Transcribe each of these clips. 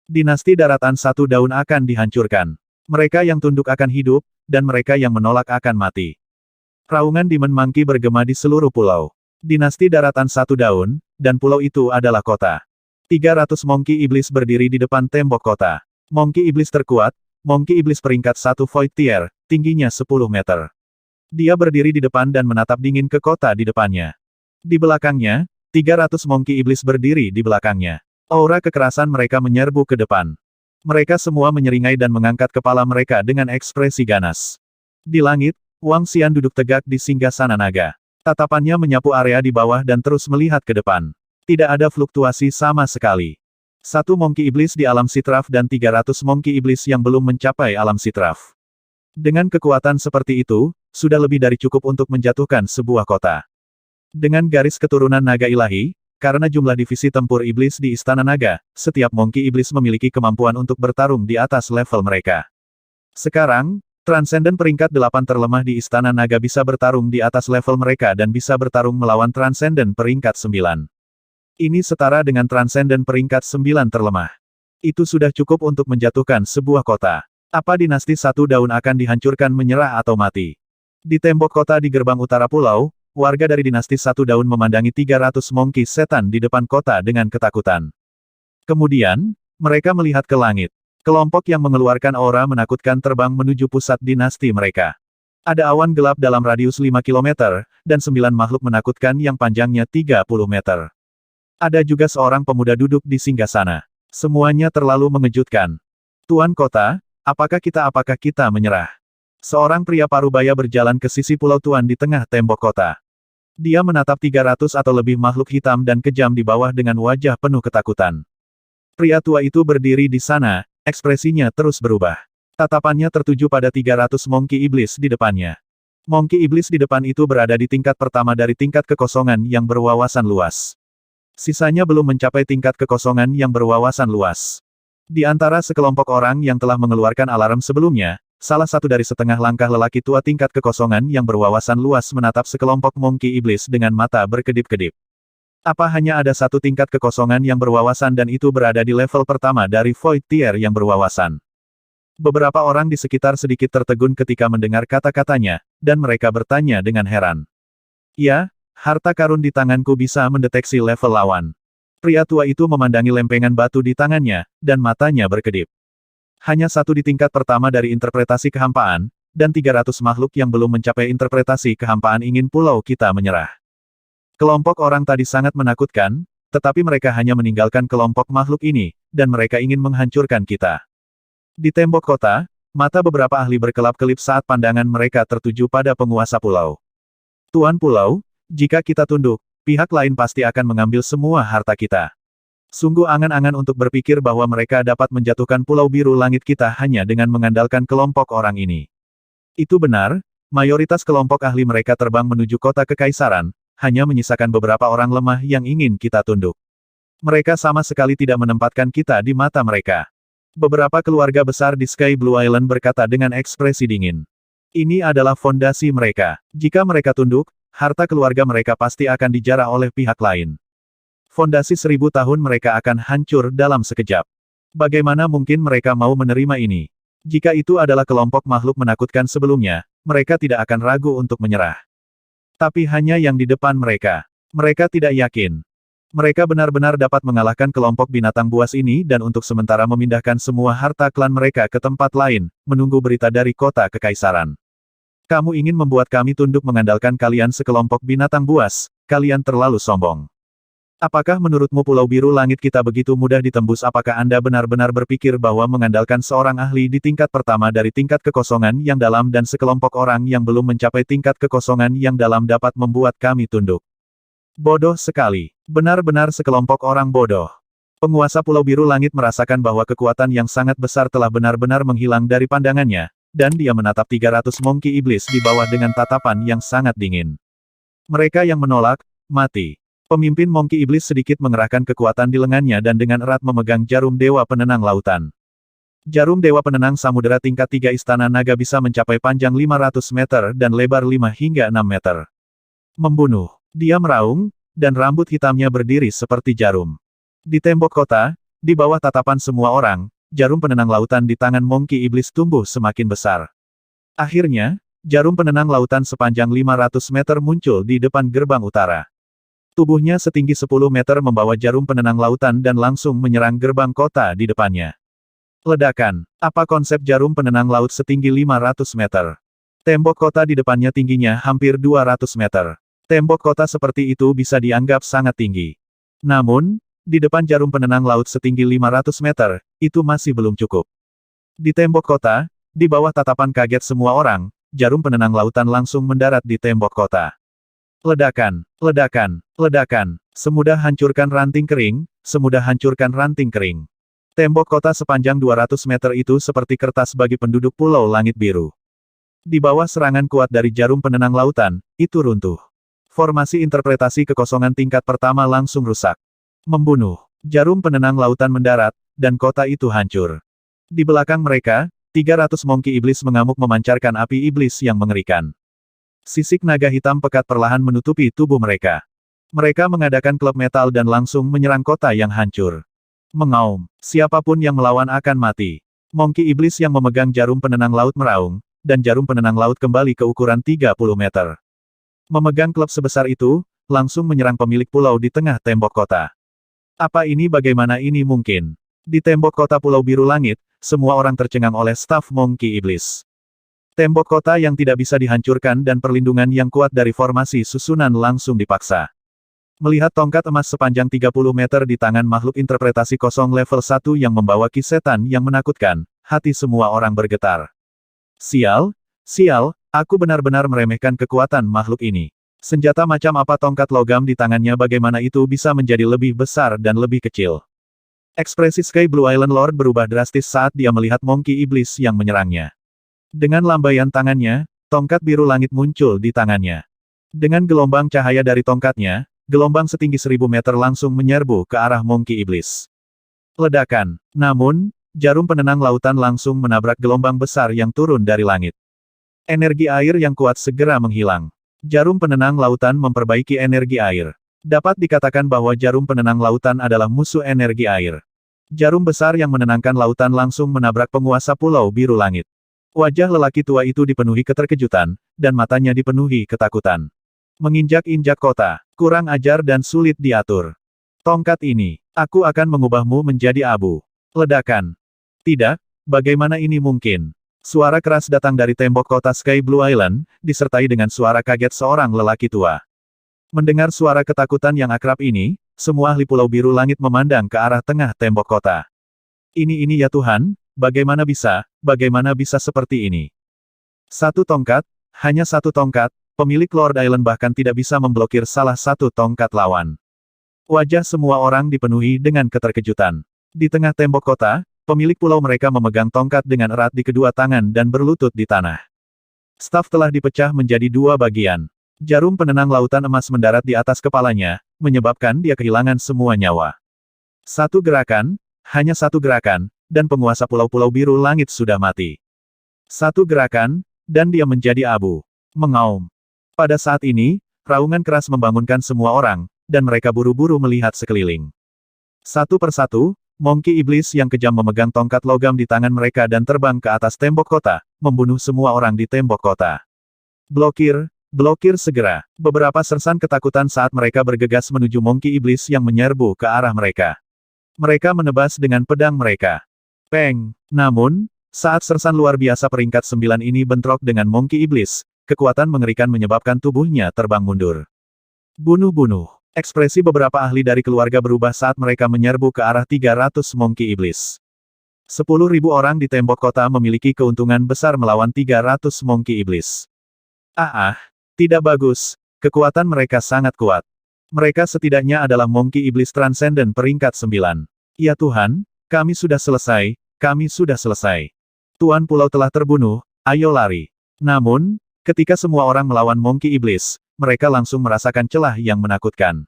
Dinasti Daratan Satu Daun akan dihancurkan. Mereka yang tunduk akan hidup, dan mereka yang menolak akan mati. Raungan Demon Monkey bergema di seluruh pulau. Dinasti Daratan Satu Daun, dan pulau itu adalah kota. 300 Monkey Iblis berdiri di depan tembok kota. Monkey Iblis terkuat, Monkey Iblis peringkat 1 Void Tier, tingginya 10 meter. Dia berdiri di depan dan menatap dingin ke kota di depannya. Di belakangnya, 300 Monkey Iblis berdiri di belakangnya. Aura kekerasan mereka menyerbu ke depan. Mereka semua menyeringai dan mengangkat kepala mereka dengan ekspresi ganas. Di langit, Wang Xian duduk tegak di singgasana naga. Tatapannya menyapu area di bawah dan terus melihat ke depan. Tidak ada fluktuasi sama sekali. 1 Monkey Iblis di alam Sitraf dan 300 Monkey Iblis yang belum mencapai alam Sitraf. Dengan kekuatan seperti itu, sudah lebih dari cukup untuk menjatuhkan sebuah kota. Dengan garis keturunan naga ilahi, karena jumlah divisi tempur iblis di Istana Naga, setiap Monkey Iblis memiliki kemampuan untuk bertarung di atas level mereka. Sekarang, Transcendent peringkat 8 terlemah di Istana Naga bisa bertarung di atas level mereka dan bisa bertarung melawan Transcendent peringkat 9. Ini setara dengan Transcendent peringkat 9 terlemah. Itu sudah cukup untuk menjatuhkan sebuah kota. Apa dinasti Satu Daun akan dihancurkan menyerah atau mati? Di tembok kota di gerbang utara pulau, warga dari dinasti Satu Daun memandangi 300 Monkey Setan di depan kota dengan ketakutan. Kemudian, mereka melihat ke langit. Kelompok yang mengeluarkan aura menakutkan terbang menuju pusat dinasti mereka. Ada awan gelap dalam radius 5 km, dan 9 makhluk menakutkan yang panjangnya 30 meter. Ada juga seorang pemuda duduk di singgasana. Semuanya terlalu mengejutkan. Tuan Kota, apakah kita menyerah? Seorang pria parubaya berjalan ke sisi pulau Tuan di tengah tembok kota. Dia menatap 300 atau lebih makhluk hitam dan kejam di bawah dengan wajah penuh ketakutan. Pria tua itu berdiri di sana, ekspresinya terus berubah. Tatapannya tertuju pada 300 Monkey Iblis di depannya. Monkey Iblis di depan itu berada di tingkat pertama dari tingkat kekosongan yang berwawasan luas. Sisanya belum mencapai tingkat kekosongan yang berwawasan luas. Di antara sekelompok orang yang telah mengeluarkan alarm sebelumnya, salah satu dari setengah langkah lelaki tua tingkat kekosongan yang berwawasan luas menatap sekelompok Monkey Iblis dengan mata berkedip-kedip. Apa hanya ada satu tingkat kekosongan yang berwawasan dan itu berada di level pertama dari Void Tier yang berwawasan? Beberapa orang di sekitar sedikit tertegun ketika mendengar kata-katanya, dan mereka bertanya dengan heran. Ya, harta karun di tanganku bisa mendeteksi level lawan. Pria tua itu memandangi lempengan batu di tangannya, dan matanya berkedip. Hanya satu di tingkat pertama dari interpretasi kehampaan, dan 300 makhluk yang belum mencapai interpretasi kehampaan ingin pulau kita menyerah. Kelompok orang tadi sangat menakutkan, tetapi mereka hanya meninggalkan kelompok makhluk ini, dan mereka ingin menghancurkan kita. Di tembok kota, mata beberapa ahli berkelap-kelip saat pandangan mereka tertuju pada penguasa pulau. Tuan pulau, jika kita tunduk, pihak lain pasti akan mengambil semua harta kita. Sungguh angan-angan untuk berpikir bahwa mereka dapat menjatuhkan Pulau Biru Langit kita hanya dengan mengandalkan kelompok orang ini. Itu benar, mayoritas kelompok ahli mereka terbang menuju kota kekaisaran, hanya menyisakan beberapa orang lemah yang ingin kita tunduk. Mereka sama sekali tidak menempatkan kita di mata mereka. Beberapa keluarga besar di Sky Blue Island berkata dengan ekspresi dingin. Ini adalah fondasi mereka. Jika mereka tunduk, harta keluarga mereka pasti akan dijarah oleh pihak lain. Fondasi 1000 tahun mereka akan hancur dalam sekejap. Bagaimana mungkin mereka mau menerima ini? Jika itu adalah kelompok makhluk menakutkan sebelumnya, mereka tidak akan ragu untuk menyerah. Tapi hanya yang di depan mereka. Mereka tidak yakin. Mereka benar-benar dapat mengalahkan kelompok binatang buas ini dan untuk sementara memindahkan semua harta klan mereka ke tempat lain, menunggu berita dari kota kekaisaran. Kamu ingin membuat kami tunduk mengandalkan kalian sekelompok binatang buas, kalian terlalu sombong. Apakah menurutmu Pulau Biru Langit kita begitu mudah ditembus? Apakah Anda benar-benar berpikir bahwa mengandalkan seorang ahli di tingkat pertama dari tingkat kekosongan yang dalam dan sekelompok orang yang belum mencapai tingkat kekosongan yang dalam dapat membuat kami tunduk? Bodoh sekali. Benar-benar sekelompok orang bodoh. Penguasa Pulau Biru Langit merasakan bahwa kekuatan yang sangat besar telah benar-benar menghilang dari pandangannya, dan dia menatap 300 Monkey Iblis di bawah dengan tatapan yang sangat dingin. Mereka yang menolak, mati. Pemimpin Monkey Iblis sedikit mengerahkan kekuatan di lengannya dan dengan erat memegang jarum Dewa Penenang Lautan. Jarum Dewa Penenang Samudera tingkat 3 Istana Naga bisa mencapai panjang 500 meter dan lebar 5 hingga 6 meter. Membunuh. Dia meraung, dan rambut hitamnya berdiri seperti jarum. Di tembok kota, di bawah tatapan semua orang, jarum penenang lautan di tangan Monkey Iblis tumbuh semakin besar. Akhirnya, jarum penenang lautan sepanjang 500 meter muncul di depan gerbang utara. Tubuhnya setinggi 10 meter membawa jarum penenang lautan dan langsung menyerang gerbang kota di depannya. Ledakan. Apa konsep jarum penenang laut setinggi 500 meter? Tembok kota di depannya tingginya hampir 200 meter. Tembok kota seperti itu bisa dianggap sangat tinggi. Namun, di depan jarum penenang laut setinggi 500 meter, itu masih belum cukup. Di tembok kota, di bawah tatapan kaget semua orang, jarum penenang lautan langsung mendarat di tembok kota. Ledakan, ledakan, ledakan, semudah hancurkan ranting kering, semudah hancurkan ranting kering. Tembok kota sepanjang 200 meter itu seperti kertas bagi penduduk Pulau Langit Biru. Di bawah serangan kuat dari jarum penenang lautan, itu runtuh. Formasi interpretasi kekosongan tingkat pertama langsung rusak. Membunuh. Jarum penenang lautan mendarat, dan kota itu hancur. Di belakang mereka, 300 Monkey Iblis mengamuk memancarkan api iblis yang mengerikan. Sisik naga hitam pekat perlahan menutupi tubuh mereka. Mereka mengadakan klub metal dan langsung menyerang kota yang hancur. Mengaum, siapapun yang melawan akan mati. Monkey Iblis yang memegang jarum penenang laut meraung, dan jarum penenang laut kembali ke ukuran 30 meter. Memegang klub sebesar itu, langsung menyerang pemilik pulau di tengah tembok kota. Apa ini bagaimana ini mungkin? Di tembok kota Pulau Biru Langit, semua orang tercengang oleh staf Monkey Iblis. Tembok kota yang tidak bisa dihancurkan dan perlindungan yang kuat dari formasi susunan langsung dipaksa. Melihat tongkat emas sepanjang 30 meter di tangan makhluk interpretasi kosong level 1 yang membawa ki setan yang menakutkan, hati semua orang bergetar. Sial, sial, aku benar-benar meremehkan kekuatan makhluk ini. Senjata macam apa tongkat logam di tangannya, bagaimana itu bisa menjadi lebih besar dan lebih kecil? Ekspresi Sky Blue Island Lord berubah drastis saat dia melihat Monkey Iblis yang menyerangnya. Dengan lambaian tangannya, tongkat biru langit muncul di tangannya. Dengan gelombang cahaya dari tongkatnya, gelombang setinggi 1000 meter langsung menyerbu ke arah Monkey Iblis. Ledakan. Namun, jarum penenang lautan langsung menabrak gelombang besar yang turun dari langit. Energi air yang kuat segera menghilang. Jarum penenang lautan memperbaiki energi air. Dapat dikatakan bahwa jarum penenang lautan adalah musuh energi air. Jarum besar yang menenangkan lautan langsung menabrak penguasa Pulau Biru Langit. Wajah lelaki tua itu dipenuhi keterkejutan, dan matanya dipenuhi ketakutan. Menginjak-injak kota, kurang ajar dan sulit diatur. Tongkat ini, aku akan mengubahmu menjadi abu. Ledakan. Tidak, bagaimana ini mungkin? Suara keras datang dari tembok kota Sky Blue Island, disertai dengan suara kaget seorang lelaki tua. Mendengar suara ketakutan yang akrab ini, semua ahli Pulau Biru Langit memandang ke arah tengah tembok kota. Ini ya Tuhan, bagaimana bisa seperti ini? Satu tongkat, hanya satu tongkat, pemilik Lord Island bahkan tidak bisa memblokir salah satu tongkat lawan. Wajah semua orang dipenuhi dengan keterkejutan. Di tengah tembok kota, pemilik pulau mereka memegang tongkat dengan erat di kedua tangan dan berlutut di tanah. Staf telah dipecah menjadi dua bagian. Jarum penenang lautan emas mendarat di atas kepalanya, menyebabkan dia kehilangan semua nyawa. Satu gerakan, hanya satu gerakan, dan penguasa pulau-pulau biru langit sudah mati. Satu gerakan, dan dia menjadi abu. Mengaum. Pada saat ini, raungan keras membangunkan semua orang, dan mereka buru-buru melihat sekeliling. Satu persatu, Monkey Iblis yang kejam memegang tongkat logam di tangan mereka dan terbang ke atas tembok kota, membunuh semua orang di tembok kota. Blokir, blokir segera. Beberapa sersan ketakutan saat mereka bergegas menuju Monkey Iblis yang menyerbu ke arah mereka. Mereka menebas dengan pedang mereka. Peng! Namun, saat sersan luar biasa peringkat 9 ini bentrok dengan Monkey Iblis, kekuatan mengerikan menyebabkan tubuhnya terbang mundur. Bunuh-bunuh. Ekspresi beberapa ahli dari keluarga berubah saat mereka menyerbu ke arah 300 Monkey Iblis. 10.000 orang di tembok kota memiliki keuntungan besar melawan 300 Monkey Iblis. Tidak bagus. Kekuatan mereka sangat kuat. Mereka setidaknya adalah Monkey Iblis Transcendent peringkat 9. Ya Tuhan, kami sudah selesai, kami sudah selesai. Tuan Pulau telah terbunuh, ayo lari. Namun, ketika semua orang melawan Monkey Iblis, mereka langsung merasakan celah yang menakutkan.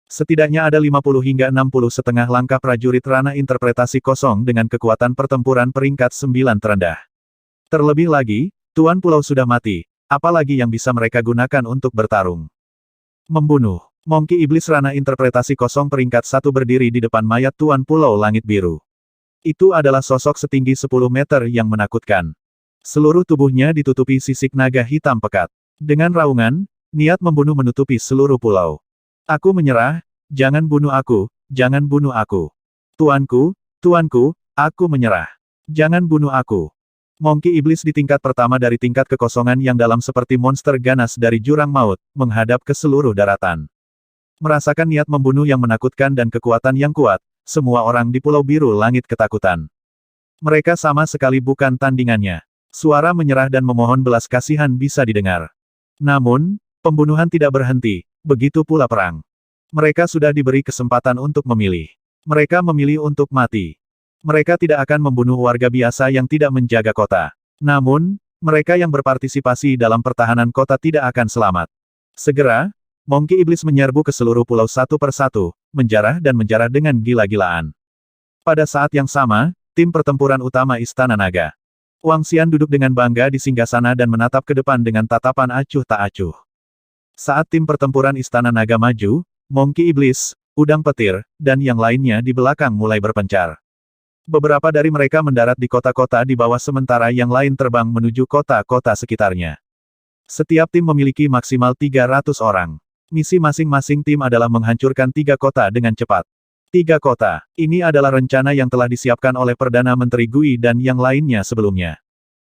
Setidaknya ada 50 hingga 60 setengah langkah prajurit ranah interpretasi kosong dengan kekuatan pertempuran peringkat 9 terendah. Terlebih lagi, Tuan Pulau sudah mati, apalagi yang bisa mereka gunakan untuk bertarung. Membunuh. Monkey Iblis Rana Interpretasi Kosong peringkat 1 berdiri di depan mayat Tuan Pulau Langit Biru. Itu adalah sosok setinggi 10 meter yang menakutkan. Seluruh tubuhnya ditutupi sisik naga hitam pekat. Dengan raungan, niat membunuh menutupi seluruh pulau. Aku menyerah, jangan bunuh aku, jangan bunuh aku. Tuanku, tuanku, aku menyerah. Jangan bunuh aku. Monkey Iblis di tingkat pertama dari tingkat kekosongan yang dalam seperti monster ganas dari jurang maut, menghadap ke seluruh daratan. Merasakan niat membunuh yang menakutkan dan kekuatan yang kuat, semua orang di Pulau Biru Langit ketakutan. Mereka sama sekali bukan tandingannya. Suara menyerah dan memohon belas kasihan bisa didengar. Namun, pembunuhan tidak berhenti, begitu pula perang. Mereka sudah diberi kesempatan untuk memilih. Mereka memilih untuk mati. Mereka tidak akan membunuh warga biasa yang tidak menjaga kota. Namun, mereka yang berpartisipasi dalam pertahanan kota tidak akan selamat. Segera, Monkey Iblis menyerbu ke seluruh pulau satu persatu, menjarah dan menjarah dengan gila-gilaan. Pada saat yang sama, tim pertempuran utama Istana Naga. Wang Xian duduk dengan bangga di singgasana dan menatap ke depan dengan tatapan acuh tak acuh. Saat tim pertempuran Istana Naga maju, Monkey Iblis, Udang Petir, dan yang lainnya di belakang mulai berpencar. Beberapa dari mereka mendarat di kota-kota di bawah sementara yang lain terbang menuju kota-kota sekitarnya. Setiap tim memiliki maksimal 300 orang. Misi masing-masing tim adalah menghancurkan 3 kota dengan cepat. 3 kota. Ini adalah rencana yang telah disiapkan oleh Perdana Menteri Gui dan yang lainnya sebelumnya.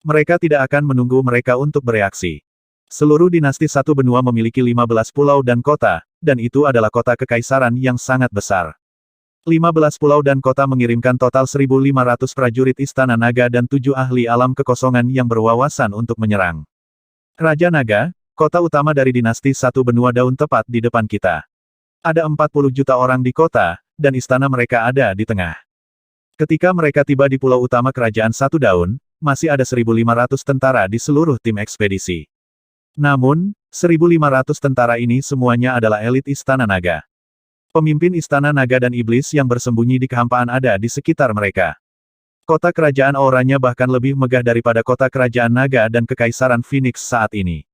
Mereka tidak akan menunggu mereka untuk bereaksi. Seluruh dinasti satu benua memiliki 15 pulau dan kota, dan itu adalah kota kekaisaran yang sangat besar. 15 pulau dan kota mengirimkan total 1.500 prajurit Istana Naga dan 7 ahli alam kekosongan yang berwawasan untuk menyerang. Raja Naga, kota utama dari dinasti satu benua daun tepat di depan kita. Ada 40 juta orang di kota, dan istana mereka ada di tengah. Ketika mereka tiba di pulau utama kerajaan satu daun, masih ada 1.500 tentara di seluruh tim ekspedisi. Namun, 1.500 tentara ini semuanya adalah elit Istana Naga. Pemimpin Istana Naga dan Iblis yang bersembunyi di kehampaan ada di sekitar mereka. Kota kerajaan auranya bahkan lebih megah daripada kota kerajaan Naga dan Kekaisaran Phoenix saat ini.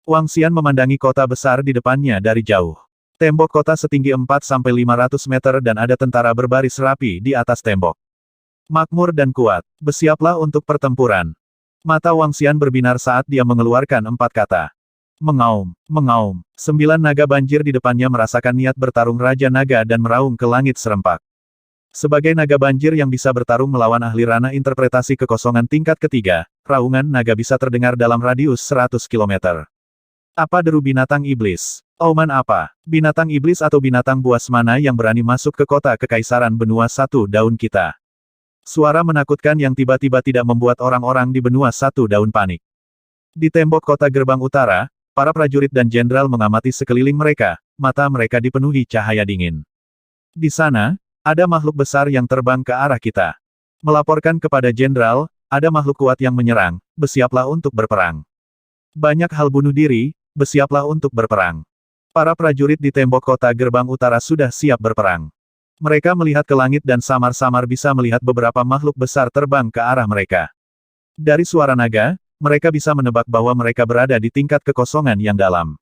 Wang Xian memandangi kota besar di depannya dari jauh. Tembok kota setinggi 4-500 meter dan ada tentara berbaris rapi di atas tembok. Makmur dan kuat, bersiaplah untuk pertempuran. Mata Wang Xian berbinar saat dia mengeluarkan 4 kata. Mengaum, mengaum. 9 naga banjir di depannya merasakan niat bertarung Raja Naga dan meraung ke langit serempak. Sebagai naga banjir yang bisa bertarung melawan ahli ranah interpretasi kekosongan tingkat ketiga, raungan naga bisa terdengar dalam radius 100 km. Apa deru binatang iblis? Auman apa? Binatang iblis atau binatang buas mana yang berani masuk ke kota kekaisaran benua satu daun kita? Suara menakutkan yang tiba-tiba tidak membuat orang-orang di benua satu daun panik. Di tembok kota gerbang utara, para prajurit dan jenderal mengamati sekeliling mereka, mata mereka dipenuhi cahaya dingin. Di sana, ada makhluk besar yang terbang ke arah kita. Melaporkan kepada jenderal, ada makhluk kuat yang menyerang, bersiaplah untuk berperang. Banyak hal bunuh diri, bersiaplah untuk berperang. Para prajurit di tembok kota gerbang utara sudah siap berperang. Mereka melihat ke langit dan samar-samar bisa melihat beberapa makhluk besar terbang ke arah mereka. Dari suara naga, mereka bisa menebak bahwa mereka berada di tingkat kekosongan yang dalam.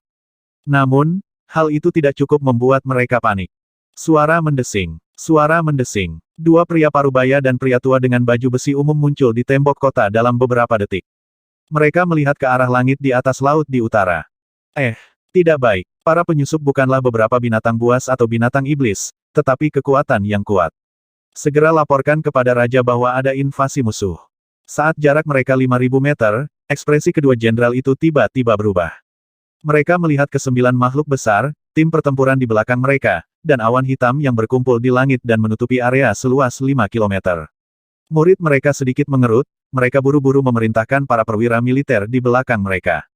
Namun, hal itu tidak cukup membuat mereka panik. Suara mendesing. Suara mendesing. 2 pria parubaya dan pria tua dengan baju besi umum muncul di tembok kota dalam beberapa detik. Mereka melihat ke arah langit di atas laut di utara. Tidak baik. Para penyusup bukanlah beberapa binatang buas atau binatang iblis, tetapi kekuatan yang kuat. Segera laporkan kepada raja bahwa ada invasi musuh. Saat jarak mereka 5.000 meter, ekspresi kedua jenderal itu tiba-tiba berubah. Mereka melihat ke 9 makhluk besar, tim pertempuran di belakang mereka, dan awan hitam yang berkumpul di langit dan menutupi area seluas 5 km. Murid mereka sedikit mengerut, mereka buru-buru memerintahkan para perwira militer di belakang mereka.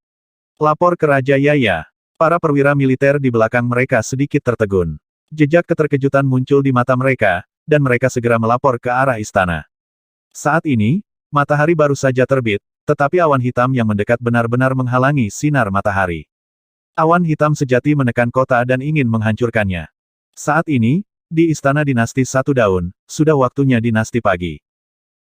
Lapor ke Raja Yaya. Para perwira militer di belakang mereka sedikit tertegun. Jejak keterkejutan muncul di mata mereka, dan mereka segera melapor ke arah istana. Saat ini, matahari baru saja terbit, tetapi awan hitam yang mendekat benar-benar menghalangi sinar matahari. Awan hitam sejati menekan kota dan ingin menghancurkannya. Saat ini, di istana dinasti Satu Daun, sudah waktunya dinasti pagi.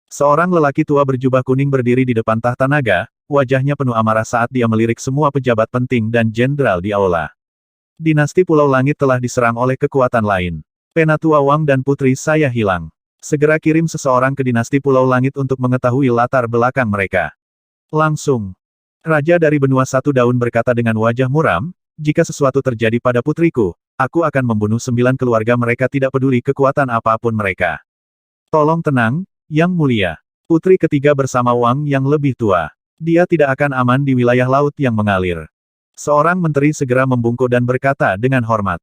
Seorang lelaki tua berjubah kuning berdiri di depan tahta naga, wajahnya penuh amarah saat dia melirik semua pejabat penting dan jenderal di aula. Dinasti Pulau Langit telah diserang oleh kekuatan lain. Penatua Wang dan putri saya hilang. Segera kirim seseorang ke Dinasti Pulau Langit untuk mengetahui latar belakang mereka. Langsung. Raja dari benua satu daun berkata dengan wajah muram, jika sesuatu terjadi pada putriku, aku akan membunuh 9 keluarga mereka tidak peduli kekuatan apapun mereka. Tolong tenang, Yang Mulia. Putri ketiga bersama Wang yang lebih tua. Dia tidak akan aman di wilayah laut yang mengalir. Seorang menteri segera membungkuk dan berkata dengan hormat.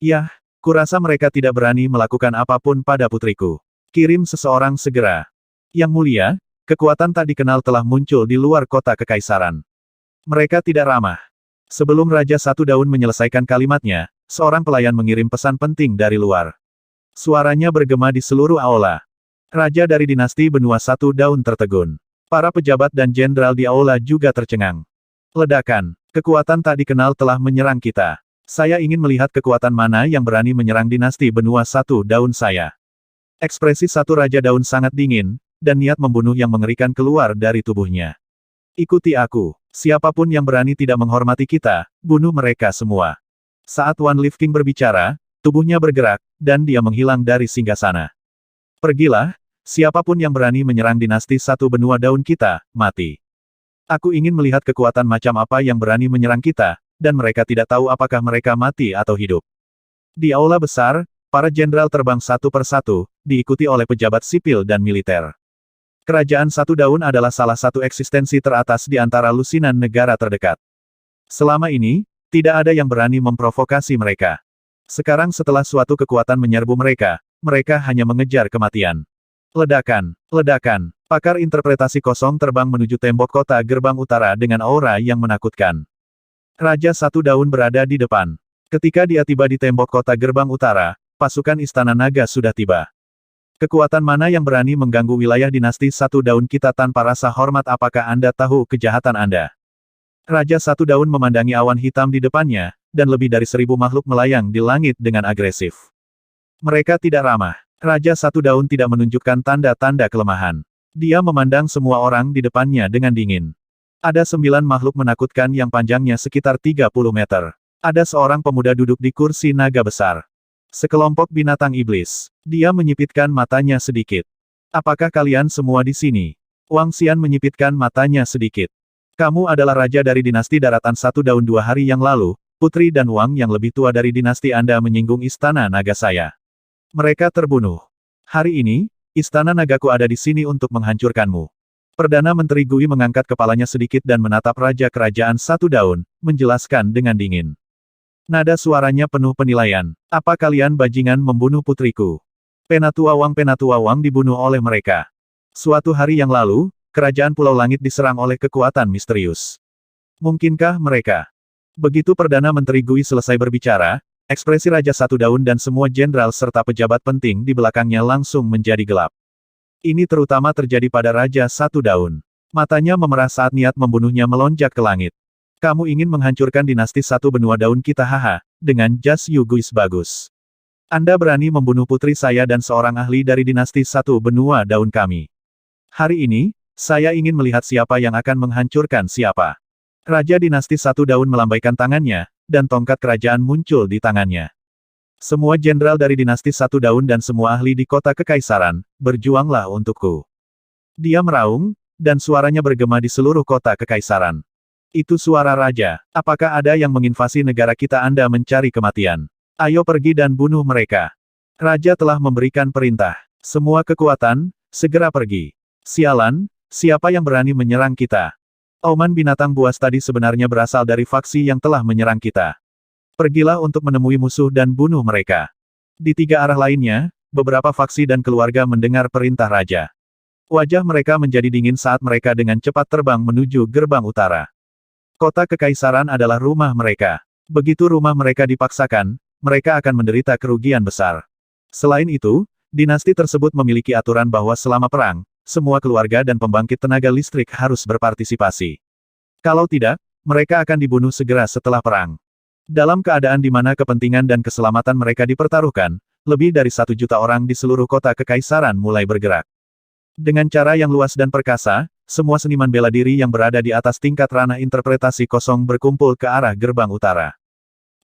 Yah, kurasa mereka tidak berani melakukan apapun pada putriku. Kirim seseorang segera. Yang Mulia, kekuatan tak dikenal telah muncul di luar kota kekaisaran. Mereka tidak ramah. Sebelum Raja Satu Daun menyelesaikan kalimatnya, seorang pelayan mengirim pesan penting dari luar. Suaranya bergema di seluruh aula. Raja dari dinasti benua Satu Daun tertegun. Para pejabat dan jenderal di aula juga tercengang. Ledakan. Kekuatan tak dikenal telah menyerang kita. Saya ingin melihat kekuatan mana yang berani menyerang dinasti benua Satu Daun saya. Ekspresi satu Raja Daun sangat dingin, dan niat membunuh yang mengerikan keluar dari tubuhnya. Ikuti aku. Siapapun yang berani tidak menghormati kita, bunuh mereka semua. Saat One Leaf King berbicara, tubuhnya bergerak, dan dia menghilang dari singgasana. Pergilah, siapapun yang berani menyerang dinasti satu benua daun kita, mati. Aku ingin melihat kekuatan macam apa yang berani menyerang kita, dan mereka tidak tahu apakah mereka mati atau hidup. Di aula besar, para jenderal terbang satu persatu, diikuti oleh pejabat sipil dan militer. Kerajaan Satu Daun adalah salah satu eksistensi teratas di antara lusinan negara terdekat. Selama ini, tidak ada yang berani memprovokasi mereka. Sekarang setelah suatu kekuatan menyerbu mereka, mereka hanya mengejar kematian. Ledakan, ledakan. Pakar interpretasi kosong terbang menuju tembok kota gerbang utara dengan aura yang menakutkan. Raja Satu Daun berada di depan. Ketika dia tiba di tembok kota gerbang utara, pasukan Istana Naga sudah tiba. Kekuatan mana yang berani mengganggu wilayah dinasti Satu Daun kita tanpa rasa hormat? Apakah Anda tahu kejahatan Anda? Raja Satu Daun memandangi awan hitam di depannya, dan lebih dari 1000 makhluk melayang di langit dengan agresif. Mereka tidak ramah. Raja Satu Daun tidak menunjukkan tanda-tanda kelemahan. Dia memandang semua orang di depannya dengan dingin. Ada 9 makhluk menakutkan yang panjangnya sekitar 30 meter. Ada seorang pemuda duduk di kursi naga besar. Sekelompok binatang iblis. Dia menyipitkan matanya sedikit. Apakah kalian semua di sini? Wang Xian menyipitkan matanya sedikit. Kamu adalah raja dari dinasti daratan Satu Daun 2 hari yang lalu, putri dan Wang yang lebih tua dari dinasti Anda menyinggung istana naga saya. Mereka terbunuh. Hari ini, Istana Nagaku ada di sini untuk menghancurkanmu. Perdana Menteri Gui mengangkat kepalanya sedikit dan menatap Raja Kerajaan Satu Daun, menjelaskan dengan dingin. Nada suaranya penuh penilaian. Apa kalian bajingan membunuh putriku? Penatua Wang dibunuh oleh mereka. Suatu hari yang lalu, Kerajaan Pulau Langit diserang oleh kekuatan misterius. Mungkinkah mereka? Begitu Perdana Menteri Gui selesai berbicara, ekspresi Raja Satu Daun dan semua jenderal serta pejabat penting di belakangnya langsung menjadi gelap. Ini terutama terjadi pada Raja Satu Daun. Matanya memerah saat niat membunuhnya melonjak ke langit. Kamu ingin menghancurkan dinasti Satu Benua Daun kita haha, dengan jas Yuguis bagus. Anda berani membunuh putri saya dan seorang ahli dari dinasti Satu Benua Daun kami. Hari ini, saya ingin melihat siapa yang akan menghancurkan siapa. Raja dinasti Satu Daun melambaikan tangannya, dan tongkat kerajaan muncul di tangannya. Semua jenderal dari dinasti Satu Daun dan semua ahli di kota kekaisaran, berjuanglah untukku. Dia meraung, dan suaranya bergema di seluruh kota kekaisaran. Itu suara raja. Apakah ada yang menginvasi negara kita? Anda mencari kematian. Ayo pergi dan bunuh mereka. Raja telah memberikan perintah. Semua kekuatan, segera pergi. Sialan, siapa yang berani menyerang kita? Auman binatang buas tadi sebenarnya berasal dari faksi yang telah menyerang kita. Pergilah untuk menemui musuh dan bunuh mereka. Di 3 arah lainnya, beberapa faksi dan keluarga mendengar perintah raja. Wajah mereka menjadi dingin saat mereka dengan cepat terbang menuju gerbang utara. Kota kekaisaran adalah rumah mereka. Begitu rumah mereka dipaksakan, mereka akan menderita kerugian besar. Selain itu, dinasti tersebut memiliki aturan bahwa selama perang, semua keluarga dan pembangkit tenaga listrik harus berpartisipasi. Kalau tidak, mereka akan dibunuh segera setelah perang. Dalam keadaan di mana kepentingan dan keselamatan mereka dipertaruhkan, lebih dari 1 juta orang di seluruh kota kekaisaran mulai bergerak. Dengan cara yang luas dan perkasa, semua seniman bela diri yang berada di atas tingkat ranah interpretasi kosong berkumpul ke arah gerbang utara.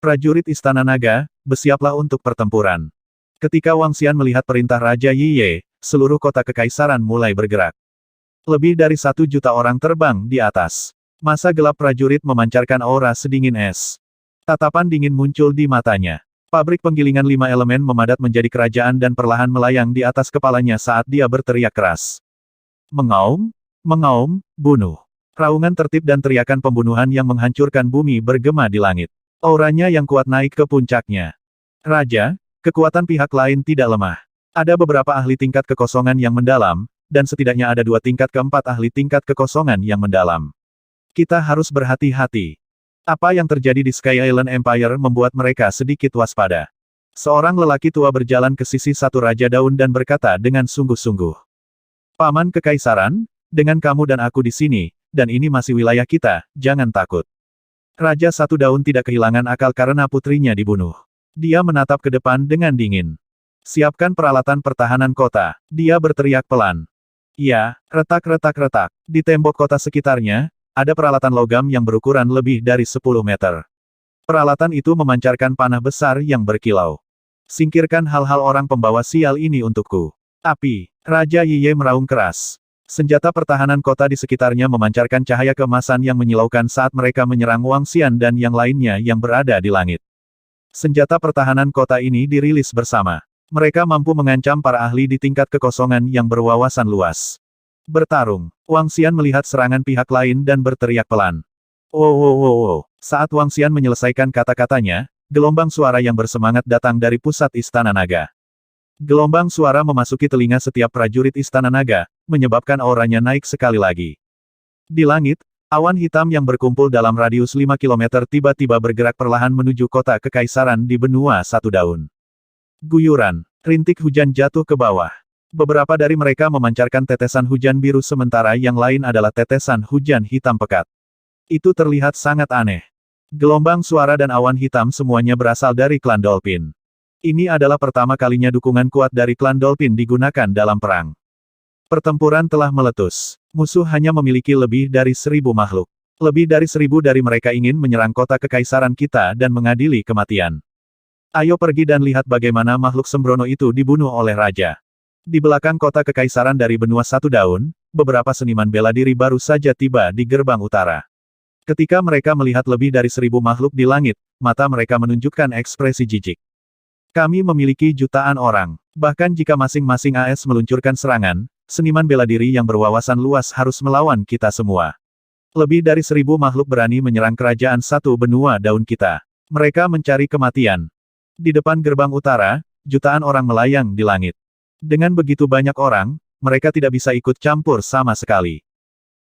Prajurit Istana Naga, bersiaplah untuk pertempuran. Ketika Wang Xian melihat perintah Raja Yiye, seluruh kota kekaisaran mulai bergerak. Lebih dari 1 juta orang terbang di atas. Masa gelap prajurit memancarkan aura sedingin es. Tatapan dingin muncul di matanya. Pabrik penggilingan 5 elemen memadat menjadi kerajaan dan perlahan melayang di atas kepalanya saat dia berteriak keras. Mengaum, mengaum, bunuh. Raungan tertib dan teriakan pembunuhan yang menghancurkan bumi bergema di langit. Auranya yang kuat naik ke puncaknya. Raja, kekuatan pihak lain tidak lemah. Ada beberapa ahli tingkat kekosongan yang mendalam, dan setidaknya ada 2 tingkat keempat ahli tingkat kekosongan yang mendalam. Kita harus berhati-hati. Apa yang terjadi di Sky Island Empire membuat mereka sedikit waspada. Seorang lelaki tua berjalan ke sisi satu Raja Daun dan berkata dengan sungguh-sungguh. Paman Kekaisaran, dengan kamu dan aku di sini, dan ini masih wilayah kita, jangan takut. Raja Satu Daun tidak kehilangan akal karena putrinya dibunuh. Dia menatap ke depan dengan dingin. Siapkan peralatan pertahanan kota, dia berteriak pelan. Ya, retak-retak-retak. Di tembok kota sekitarnya, ada peralatan logam yang berukuran lebih dari 10 meter. Peralatan itu memancarkan panah besar yang berkilau. Singkirkan hal-hal orang pembawa sial ini untukku. Api, Raja Yiye meraung keras. Senjata pertahanan kota di sekitarnya memancarkan cahaya keemasan yang menyilaukan saat mereka menyerang Wang Xian dan yang lainnya yang berada di langit. Senjata pertahanan kota ini dirilis bersama. Mereka mampu mengancam para ahli di tingkat kekosongan yang berwawasan luas. Bertarung. Wang Xian melihat serangan pihak lain dan berteriak pelan. Oh. Saat Wang Xian menyelesaikan kata-katanya, gelombang suara yang bersemangat datang dari pusat Istana Naga. Gelombang suara memasuki telinga setiap prajurit Istana Naga, menyebabkan auranya naik sekali lagi. Di langit, awan hitam yang berkumpul dalam radius 5 km tiba-tiba bergerak perlahan menuju kota kekaisaran di benua Satu Daun. Guyuran, rintik hujan jatuh ke bawah. Beberapa dari mereka memancarkan tetesan hujan biru sementara yang lain adalah tetesan hujan hitam pekat. Itu terlihat sangat aneh. Gelombang suara dan awan hitam semuanya berasal dari klan Dolphin. Ini adalah pertama kalinya dukungan kuat dari klan Dolphin digunakan dalam perang. Pertempuran telah meletus. Musuh hanya memiliki lebih dari 1.000 makhluk. Lebih dari 1.000 dari mereka ingin menyerang kota kekaisaran kita dan mengadili kematian. Ayo pergi dan lihat bagaimana makhluk sembrono itu dibunuh oleh raja. Di belakang kota kekaisaran dari benua Satu Daun, beberapa seniman bela diri baru saja tiba di gerbang utara. Ketika mereka melihat lebih dari 1.000 makhluk di langit, mata mereka menunjukkan ekspresi jijik. Kami memiliki jutaan orang. Bahkan jika masing-masing AS meluncurkan serangan, seniman bela diri yang berwawasan luas harus melawan kita semua. Lebih dari 1.000 makhluk berani menyerang kerajaan satu benua daun kita. Mereka mencari kematian. Di depan gerbang utara, jutaan orang melayang di langit. Dengan begitu banyak orang, mereka tidak bisa ikut campur sama sekali.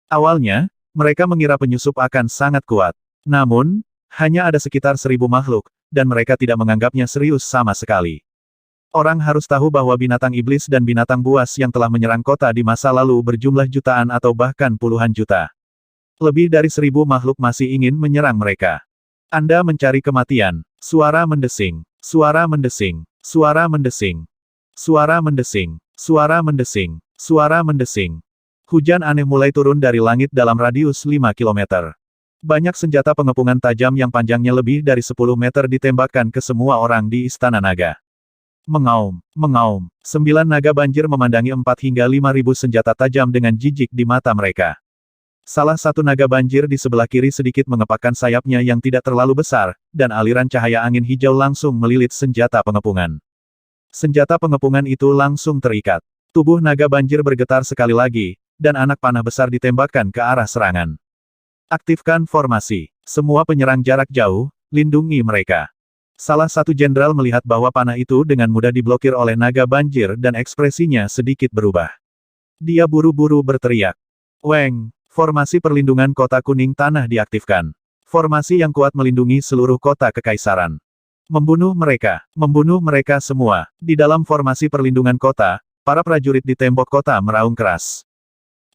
Awalnya, mereka mengira penyusup akan sangat kuat. Namun, hanya ada sekitar 1.000 makhluk, dan mereka tidak menganggapnya serius sama sekali. Orang harus tahu bahwa binatang iblis dan binatang buas yang telah menyerang kota di masa lalu berjumlah jutaan atau bahkan puluhan juta. Lebih dari 1.000 makhluk masih ingin menyerang mereka. Anda mencari kematian. Suara mendesing. Suara mendesing. Suara mendesing. Suara mendesing. Suara mendesing. Suara mendesing. Hujan aneh mulai turun dari langit dalam radius 5 km. Banyak senjata pengepungan tajam yang panjangnya lebih dari 10 meter ditembakkan ke semua orang di Istana Naga. Mengaum, mengaum. 9 naga banjir memandangi 4 hingga 5.000 senjata tajam dengan jijik di mata mereka. Salah satu naga banjir di sebelah kiri sedikit mengepakkan sayapnya yang tidak terlalu besar, dan aliran cahaya angin hijau langsung melilit senjata pengepungan. Senjata pengepungan itu langsung terikat. Tubuh naga banjir bergetar sekali lagi, dan anak panah besar ditembakkan ke arah serangan. Aktifkan formasi. Semua penyerang jarak jauh, lindungi mereka. Salah satu jenderal melihat bahwa panah itu dengan mudah diblokir oleh naga banjir dan ekspresinya sedikit berubah. Dia buru-buru berteriak. Weng, formasi perlindungan kota kuning tanah diaktifkan. Formasi yang kuat melindungi seluruh kota kekaisaran. Membunuh mereka semua. Di dalam formasi perlindungan kota, para prajurit di tembok kota meraung keras.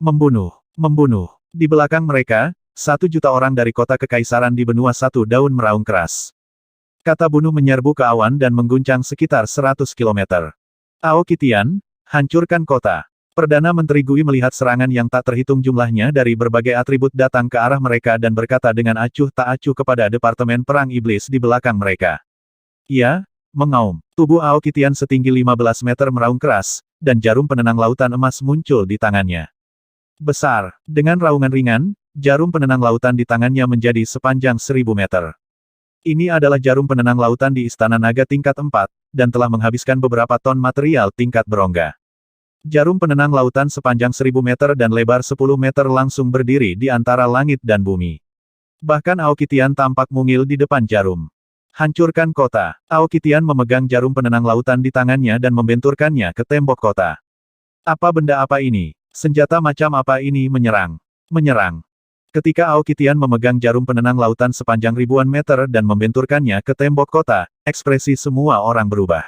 Membunuh. Di belakang mereka, 1 juta orang dari kota kekaisaran di benua Satu Daun meraung keras. Kata bunuh menyerbu ke awan dan mengguncang sekitar 100 km. Aokitian, hancurkan kota. Perdana Menteri Gui melihat serangan yang tak terhitung jumlahnya dari berbagai atribut datang ke arah mereka dan berkata dengan acuh tak acuh kepada Departemen Perang Iblis di belakang mereka. Ia mengaum. Tubuh Aoki Tian setinggi 15 meter meraung keras, dan jarum penenang lautan emas muncul di tangannya. Besar, dengan raungan ringan, jarum penenang lautan di tangannya menjadi sepanjang 1000 meter. Ini adalah jarum penenang lautan di Istana Naga tingkat 4, dan telah menghabiskan beberapa ton material tingkat berongga. Jarum penenang lautan sepanjang 1000 meter dan lebar 10 meter langsung berdiri di antara langit dan bumi. Bahkan Aoki Tian tampak mungil di depan jarum. Hancurkan kota. Aoki Tian memegang jarum penenang lautan di tangannya dan membenturkannya ke tembok kota. Apa benda apa ini? Senjata macam apa ini menyerang? Menyerang. Ketika Aoki Tian memegang jarum penenang lautan sepanjang ribuan meter dan membenturkannya ke tembok kota, ekspresi semua orang berubah.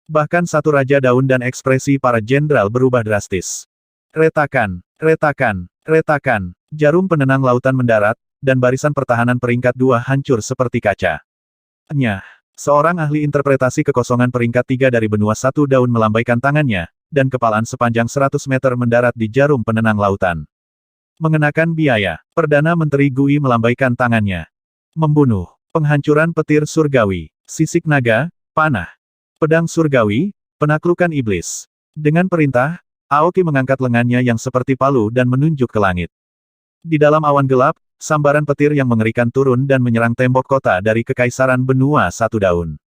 Bahkan satu Raja Daun dan ekspresi para jenderal berubah drastis. Retakan, retakan, retakan. Jarum penenang lautan mendarat, dan barisan pertahanan peringkat 2 hancur seperti kaca. Nyah. Seorang ahli interpretasi kekosongan peringkat 3 dari benua Satu Daun melambaikan tangannya, dan kepalaan sepanjang 100 meter mendarat di jarum penenang lautan. Mengenakan biaya, Perdana Menteri Gui melambaikan tangannya. Membunuh. Penghancuran petir surgawi. Sisik naga, panah. Pedang surgawi, penaklukan iblis. Dengan perintah, Aoki mengangkat lengannya yang seperti palu dan menunjuk ke langit. Di dalam awan gelap, sambaran petir yang mengerikan turun dan menyerang tembok kota dari Kekaisaran Benua Satu Daun.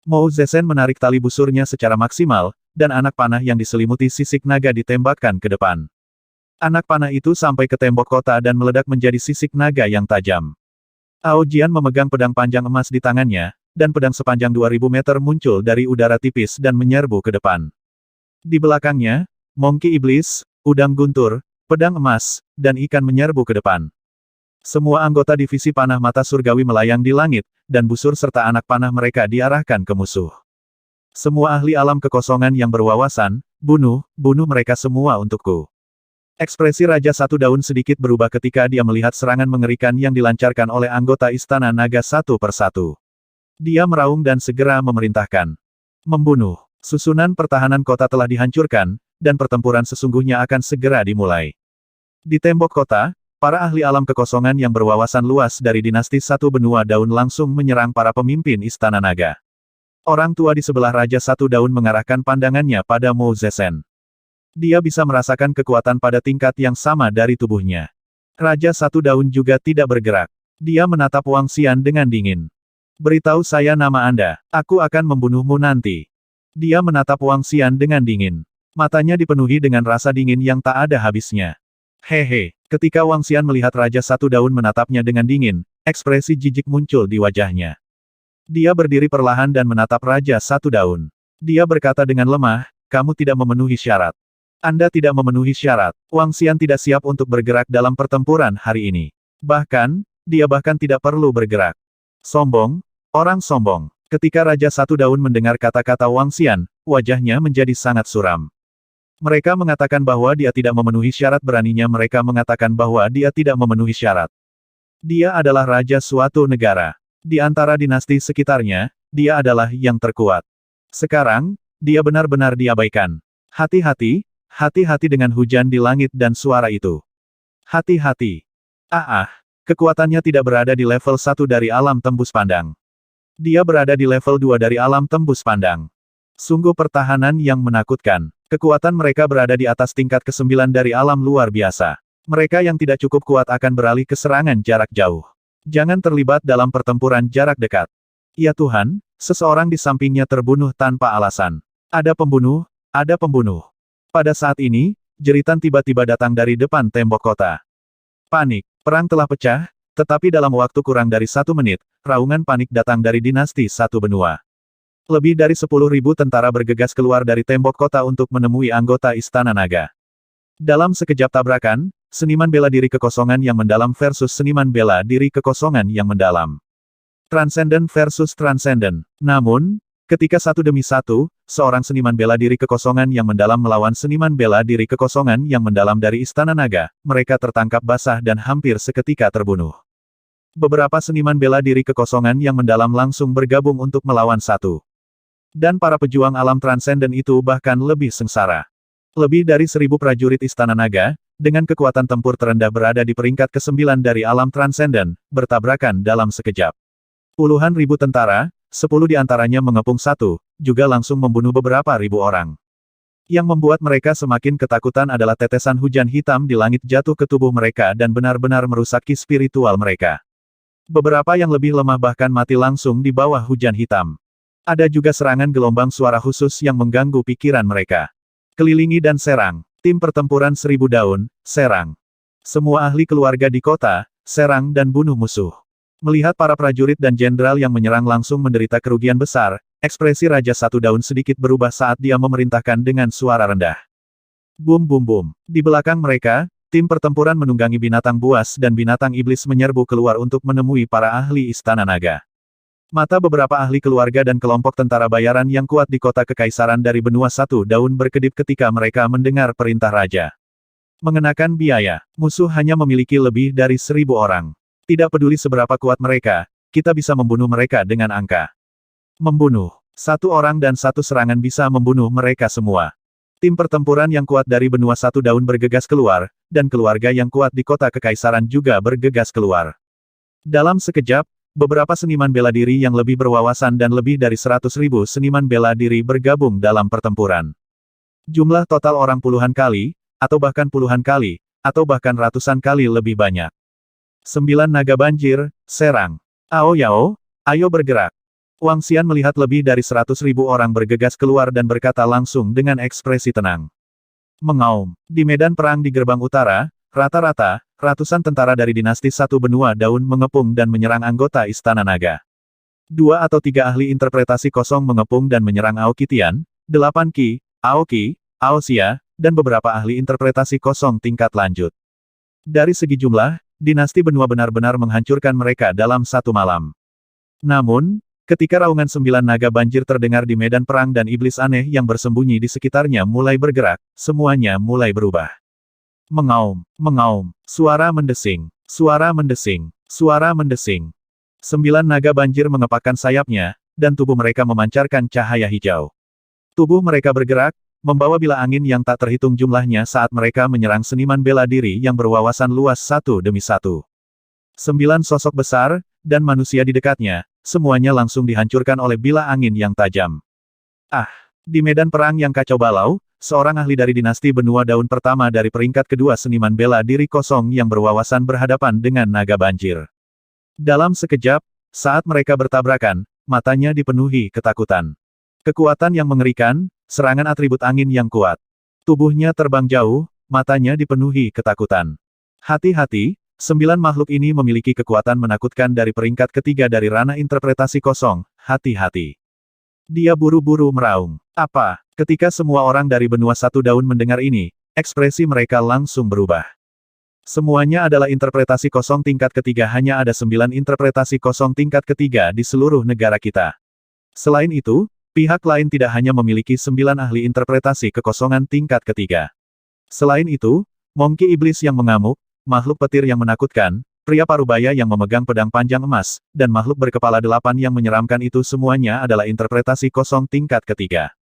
Mou Zesen menarik tali busurnya secara maksimal, dan anak panah yang diselimuti sisik naga ditembakkan ke depan. Anak panah itu sampai ke tembok kota dan meledak menjadi sisik naga yang tajam. Ao Jian memegang pedang panjang emas di tangannya, dan pedang sepanjang 2000 meter muncul dari udara tipis dan menyerbu ke depan. Di belakangnya, Monkey Iblis, Udang Guntur, pedang emas, dan ikan menyerbu ke depan. Semua anggota divisi panah mata surgawi melayang di langit, dan busur serta anak panah mereka diarahkan ke musuh. Semua ahli alam kekosongan yang berwawasan, bunuh mereka semua untukku. Ekspresi Raja Satu Daun sedikit berubah ketika dia melihat serangan mengerikan yang dilancarkan oleh anggota Istana Naga satu persatu. Dia meraung dan segera memerintahkan. Membunuh. Susunan pertahanan kota telah dihancurkan, dan pertempuran sesungguhnya akan segera dimulai. Di tembok kota, para ahli alam kekosongan yang berwawasan luas dari dinasti Satu Benua Daun langsung menyerang para pemimpin Istana Naga. Orang tua di sebelah Raja Satu Daun mengarahkan pandangannya pada Mou Zesen. Dia bisa merasakan kekuatan pada tingkat yang sama dari tubuhnya. Raja Satu Daun juga tidak bergerak. Dia menatap Wang Xian dengan dingin. Beritahu saya nama Anda, aku akan membunuhmu nanti. Dia menatap Wang Xian dengan dingin. Matanya dipenuhi dengan rasa dingin yang tak ada habisnya. Hehe, ketika Wang Xian melihat Raja Satu Daun menatapnya dengan dingin, ekspresi jijik muncul di wajahnya. Dia berdiri perlahan dan menatap Raja Satu Daun. Dia berkata dengan lemah, kamu tidak memenuhi syarat. Anda tidak memenuhi syarat. Wang Xian tidak siap untuk bergerak dalam pertempuran hari ini. Bahkan, dia bahkan tidak perlu bergerak. Sombong, orang sombong. Ketika Raja Satu Daun mendengar kata-kata Wang Xian, wajahnya menjadi sangat suram. Mereka mengatakan bahwa dia tidak memenuhi syarat, beraninya mereka mengatakan bahwa dia tidak memenuhi syarat. Dia adalah raja suatu negara. Di antara dinasti sekitarnya, dia adalah yang terkuat. Sekarang, dia benar-benar diabaikan. Hati-hati, hati-hati dengan hujan di langit dan suara itu. Hati-hati. Kekuatannya tidak berada di level 1 dari alam tembus pandang. Dia berada di level 2 dari alam tembus pandang. Sungguh pertahanan yang menakutkan. Kekuatan mereka berada di atas tingkat ke-9 dari alam luar biasa. Mereka yang tidak cukup kuat akan beralih ke serangan jarak jauh. Jangan terlibat dalam pertempuran jarak dekat. Ya Tuhan, seseorang di sampingnya terbunuh tanpa alasan. Ada pembunuh, ada pembunuh. Pada saat ini, jeritan tiba-tiba datang dari depan tembok kota. Panik. Perang telah pecah, tetapi dalam waktu kurang dari 1 menit, raungan panik datang dari dinasti Satu Benua. Lebih dari 10.000 tentara bergegas keluar dari tembok kota untuk menemui anggota Istana Naga. Dalam sekejap tabrakan, seniman bela diri kekosongan yang mendalam versus seniman bela diri kekosongan yang mendalam. Transcendent versus Transcendent. Namun, ketika satu demi satu, seorang seniman bela diri kekosongan yang mendalam melawan seniman bela diri kekosongan yang mendalam dari Istana Naga, mereka tertangkap basah dan hampir seketika terbunuh. Beberapa seniman bela diri kekosongan yang mendalam langsung bergabung untuk melawan satu. Dan para pejuang alam transenden itu bahkan lebih sengsara. Lebih dari 1.000 prajurit Istana Naga, dengan kekuatan tempur terendah berada di peringkat ke-9 dari alam transenden, bertabrakan dalam sekejap. Puluhan ribu tentara, 10 di antaranya mengepung satu, juga langsung membunuh beberapa ribu orang. Yang membuat mereka semakin ketakutan adalah tetesan hujan hitam di langit jatuh ke tubuh mereka dan benar-benar merusaki spiritual mereka. Beberapa yang lebih lemah bahkan mati langsung di bawah hujan hitam. Ada juga serangan gelombang suara khusus yang mengganggu pikiran mereka. Kelilingi dan serang. Tim pertempuran 1000 daun, serang. Semua ahli keluarga di kota, serang dan bunuh musuh. Melihat para prajurit dan jenderal yang menyerang langsung menderita kerugian besar, ekspresi Raja Satu Daun sedikit berubah saat dia memerintahkan dengan suara rendah. Bum bum bum. Di belakang mereka, tim pertempuran menunggangi binatang buas dan binatang iblis menyerbu keluar untuk menemui para ahli Istana Naga. Mata beberapa ahli keluarga dan kelompok tentara bayaran yang kuat di kota kekaisaran dari benua Satu Daun berkedip ketika mereka mendengar perintah raja. Mengenakan biaya, musuh hanya memiliki lebih dari 1.000 orang. Tidak peduli seberapa kuat mereka, kita bisa membunuh mereka dengan angka. Membunuh. Satu orang dan satu serangan bisa membunuh mereka semua. Tim pertempuran yang kuat dari benua Satu Daun bergegas keluar, dan keluarga yang kuat di kota kekaisaran juga bergegas keluar. Dalam sekejap, beberapa seniman bela diri yang lebih berwawasan dan lebih dari 100.000 seniman bela diri bergabung dalam pertempuran. Jumlah total orang puluhan kali, atau bahkan puluhan kali, atau bahkan ratusan kali lebih banyak. 9 naga banjir, serang. Ao Yao, ayo bergerak. Wang Xian melihat lebih dari 100.000 orang bergegas keluar dan berkata langsung dengan ekspresi tenang. Mengaum. Di medan perang di gerbang utara, rata-rata, ratusan tentara dari dinasti Satu Benua Daun mengepung dan menyerang anggota Istana Naga. 2 atau 3 ahli interpretasi kosong mengepung dan menyerang Aoki Tian, 8 Qi, Aoki, Aoxia, dan beberapa ahli interpretasi kosong tingkat lanjut. Dari segi jumlah, dinasti Benua benar-benar menghancurkan mereka dalam satu malam. Namun, ketika raungan 9 naga banjir terdengar di medan perang dan iblis aneh yang bersembunyi di sekitarnya mulai bergerak, semuanya mulai berubah. Mengaum, mengaum, suara mendesing, suara mendesing, suara mendesing. 9 naga banjir mengepakkan sayapnya, dan tubuh mereka memancarkan cahaya hijau. Tubuh mereka bergerak, membawa bila angin yang tak terhitung jumlahnya saat mereka menyerang seniman bela diri yang berwawasan luas satu demi satu. 9 sosok besar, dan manusia di dekatnya, semuanya langsung dihancurkan oleh bila angin yang tajam. Ah! Di medan perang yang kacau balau, seorang ahli dari dinasti Benua Daun pertama dari peringkat kedua seniman bela diri kosong yang berwawasan berhadapan dengan naga banjir. Dalam sekejap, saat mereka bertabrakan, matanya dipenuhi ketakutan. Kekuatan yang mengerikan, serangan atribut angin yang kuat. Tubuhnya terbang jauh, matanya dipenuhi ketakutan. Hati-hati, 9 makhluk ini memiliki kekuatan menakutkan dari peringkat ketiga dari ranah interpretasi kosong, hati-hati. Dia buru-buru meraung. Apa? Ketika semua orang dari benua Satu Daun mendengar ini, ekspresi mereka langsung berubah. Semuanya adalah interpretasi kosong tingkat ketiga, hanya ada 9 interpretasi kosong tingkat ketiga di seluruh negara kita. Selain itu, pihak lain tidak hanya memiliki 9 ahli interpretasi kekosongan tingkat ketiga. Selain itu, Monkey Iblis yang mengamuk, makhluk petir yang menakutkan, pria parubaya yang memegang pedang panjang emas, dan makhluk berkepala 8 yang menyeramkan itu semuanya adalah interpretasi kosong tingkat ketiga.